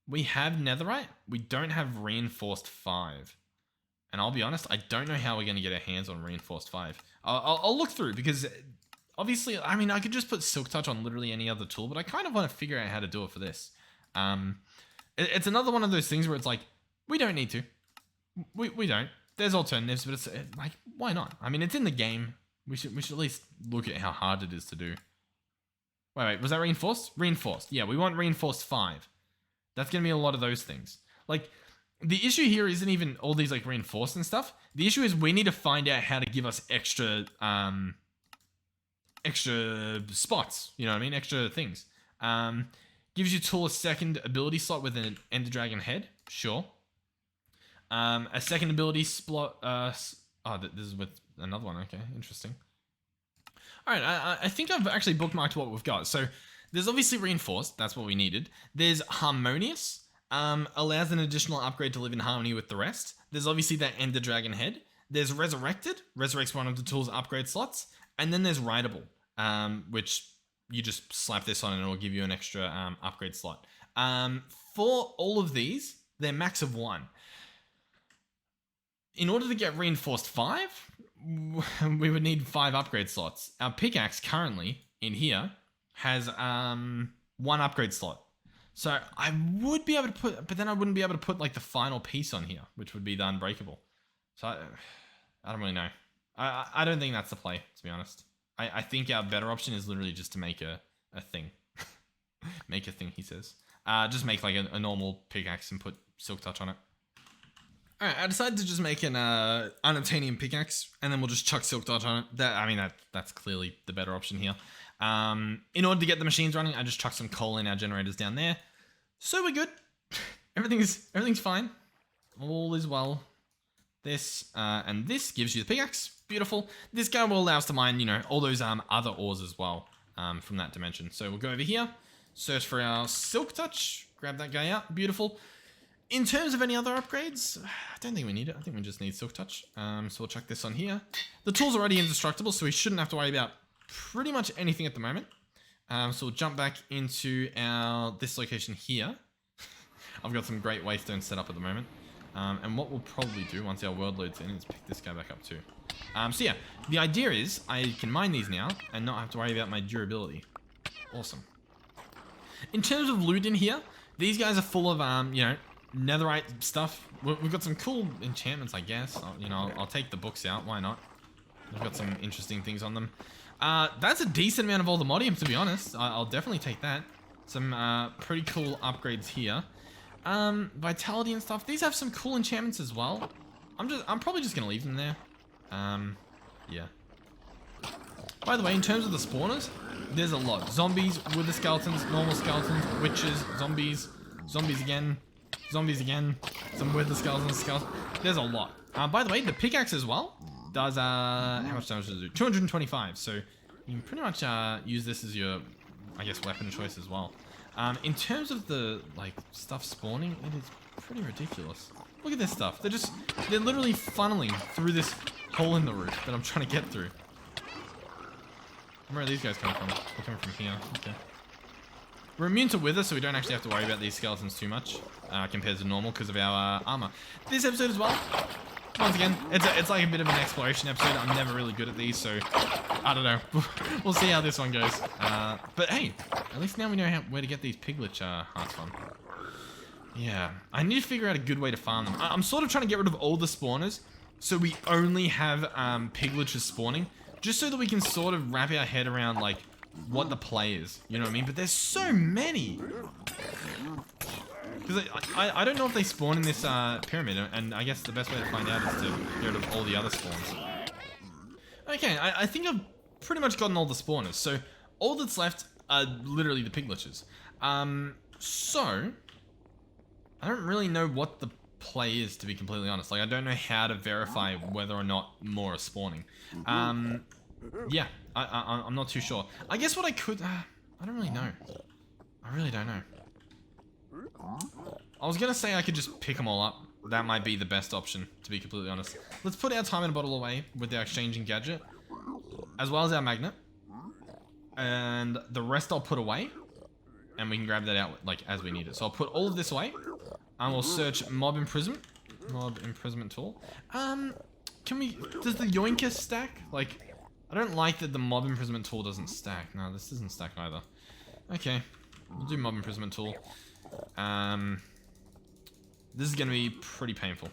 Speaker 1: We have netherite. We don't have reinforced 5. And I'll be honest, I don't know how we're going to get our hands on reinforced 5. I'll look through because obviously, I mean, I could just put Silk Touch on literally any other tool, but I kind of want to figure out how to do it for this. It's another one of those things where it's like, we don't need to. We don't. There's alternatives, but it's like, why not? I mean, it's in the game. We should at least look at how hard it is to do. Wait, was that reinforced? Reinforced. Yeah, we want reinforced 5. That's going to be a lot of those things. Like, the issue here isn't even all these like reinforced and stuff. The issue is we need to find out how to give us extra spots. You know what I mean? Extra things. Gives you tool a second ability slot with an Ender Dragon head. Sure. A second ability slot. This is with another one. Okay, interesting. All right, I think I've actually bookmarked what we've got. So there's obviously reinforced. That's what we needed. There's harmonious. Allows an additional upgrade to live in harmony with the rest. There's obviously that Ender Dragon head. There's resurrected. Resurrects one of the tool's upgrade slots. And then there's rideable, which you just slap this on and it'll give you an extra upgrade slot. For all of these, they're max of 1. In order to get reinforced 5, we would need 5 upgrade slots. Our pickaxe currently in here has 1 upgrade slot. So I would be able to put, but then I wouldn't be able to put like the final piece on here, which would be the unbreakable. So I don't really know. I don't think that's the play, to be honest. I think our better option is literally just to make a thing. Make a thing, he says. Just make like a normal pickaxe and put Silk Touch on it. Alright, I decided to just make an Unobtanium pickaxe, and then we'll just chuck Silk Touch on it. That's clearly the better option here. In order to get the machines running, I just chuck some coal in our generators down there. So we're good. Everything's fine. All is well. This, and this gives you the pickaxe. Beautiful. This guy will allow us to mine, you know, all those other ores as well, from that dimension. So we'll go over here, search for our Silk Touch, grab that guy out. Beautiful. In terms of any other upgrades, I don't think we need it. I think we just need Silk Touch. So we'll chuck this on here. The tool's already indestructible, so we shouldn't have to worry about pretty much anything at the moment. So we'll jump back into this location here. I've got some great waystones set up at the moment. And what we'll probably do once our world loads in is pick this guy back up too. So yeah, the idea is I can mine these now and not have to worry about my durability. Awesome. In terms of loot in here, these guys are full of, you know, netherite stuff. We've got some cool enchantments, I guess. I'll take the books out. Why not? We've got some interesting things on them. That's a decent amount of Allthemodium, to be honest. I'll definitely take that. Some pretty cool upgrades here. Vitality and stuff. These have some cool enchantments as well. I'm probably just gonna leave them there. Yeah. By the way, in terms of the spawners, there's a lot. Zombies, wither skeletons, normal skeletons, witches, zombies again, some wither skeletons, There's a lot. By the way, the pickaxe as well does, how much damage does it do? 225, so you can pretty much use this as your, I guess, weapon choice as well. In terms of the, like, stuff spawning, it is pretty ridiculous. Look at this stuff. They're literally funneling through this hole in the roof that I'm trying to get through. Where are these guys coming from? They're coming from here. Okay. We're immune to wither, so we don't actually have to worry about these skeletons too much compared to normal because of our armor. This episode as well, once again, it's like a bit of an exploration episode. I'm never really good at these, so I don't know. We'll see how this one goes. But hey, at least now we know where to get these Piglich hearts from. Yeah, I need to figure out a good way to farm them. I'm sort of trying to get rid of all the spawners, so we only have Pigliches spawning, just so that we can sort of wrap our head around like what the play is. You know what I mean? But there's so many. Because I don't know if they spawn in this pyramid, and I guess the best way to find out is to get rid of all the other spawns. Okay, I think I've pretty much gotten all the spawners, so all that's left are literally the Pigliches. So I don't really know what the play is, to be completely honest. Like, I don't know how to verify whether or not more are spawning. Yeah, I'm not too sure. I guess what I could... I don't really know. I really don't know. I was gonna say I could just pick them all up. That might be the best option, to be completely honest. Let's put our time in a bottle away with our exchanging gadget, as well as our magnet. And the rest I'll put away, and we can grab that out like as we need it. So I'll put all of this away, and we'll search mob imprisonment tool. Can we? Does the yoinker stack? Like, I don't like that the mob imprisonment tool doesn't stack. No, this doesn't stack either. Okay, we'll do mob imprisonment tool. This is gonna be pretty painful.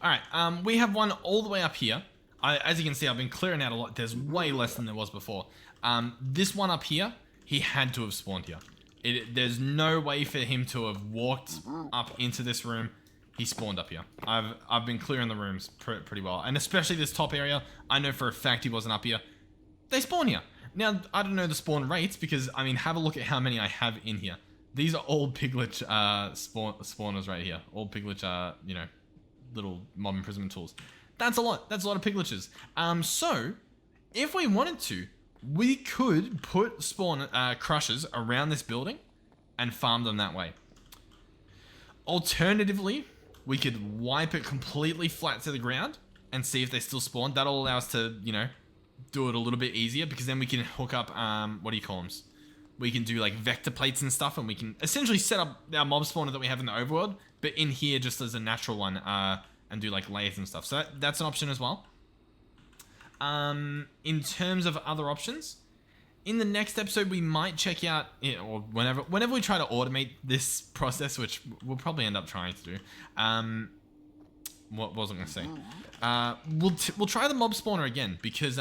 Speaker 1: Alright, we have one all the way up here. As you can see, I've been clearing out a lot. There's way less than there was before. This one up here, he had to have spawned here. There's no way for him to have walked up into this room. He spawned up here. I've been clearing the rooms pretty well. And especially this top area, I know for a fact he wasn't up here. They spawn here. Now, I don't know the spawn rates because, I mean, have a look at how many I have in here. These are all Piglich spawners right here. All Piglich, you know, little mob imprisonment tools. That's a lot. That's a lot of Pigliches. So, if we wanted to, we could put spawn crushers around this building and farm them that way. Alternatively, we could wipe it completely flat to the ground and see if they still spawn. That'll allow us to, you know, do it a little bit easier because then we can hook up, what do you call them? We can do like vector plates and stuff, and we can essentially set up our mob spawner that we have in the overworld, but in here just as a natural one, and do like layers and stuff. So that's an option as well. In terms of other options, in the next episode we might check out, or whenever we try to automate this process, which we'll probably end up trying to do. What was I going to say? We'll try the mob spawner again because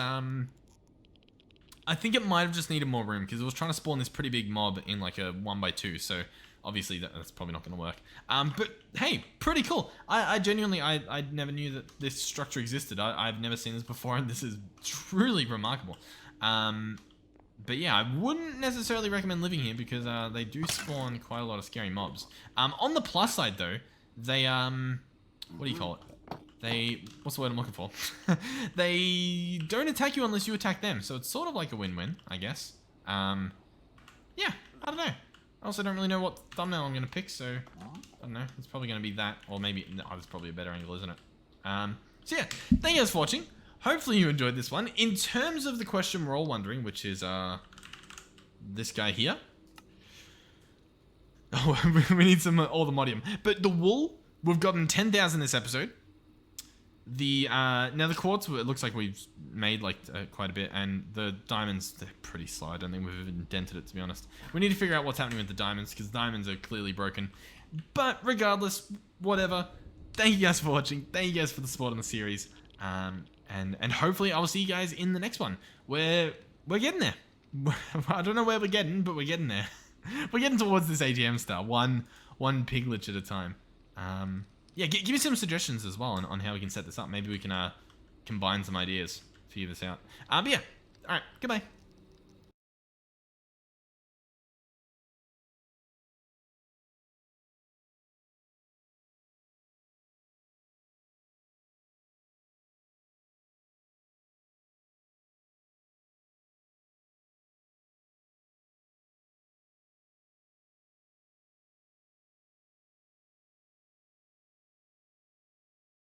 Speaker 1: I think it might have just needed more room because it was trying to spawn this pretty big mob in like a 1x2, so obviously that's probably not going to work. But hey, pretty cool. I genuinely, I never knew that this structure existed. I've never seen this before, and this is truly remarkable. But yeah, I wouldn't necessarily recommend living here because they do spawn quite a lot of scary mobs. On the plus side though, they what do you call it? What's the word I'm looking for? They don't attack you unless you attack them, so it's sort of like a win-win, I guess. Yeah, I don't know. I also don't really know what thumbnail I'm going to pick, so I don't know. It's probably going to be that, or maybe, no, there's probably a better angle, isn't it? So yeah, thank you guys for watching. Hopefully you enjoyed this one. In terms of the question we're all wondering, which is this guy here. Oh, we need some Allthemodium. But the wool, we've gotten 10,000 this episode. The nether quartz, it looks like we've made like quite a bit, and the diamonds, they're pretty slow. I don't think we've even dented it, to be honest. We need to figure out what's happening with the diamonds because diamonds are clearly broken. But regardless, whatever. Thank you guys for watching. Thank you guys for the support on the series. And hopefully I will see you guys in the next one. We're getting there. I don't know where we're getting, but we're getting there. We're getting towards this AGM star, one Piglich at a time. Yeah, give me some suggestions as well on how we can set this up. Maybe we can combine some ideas, figure this out. But yeah, all right, goodbye.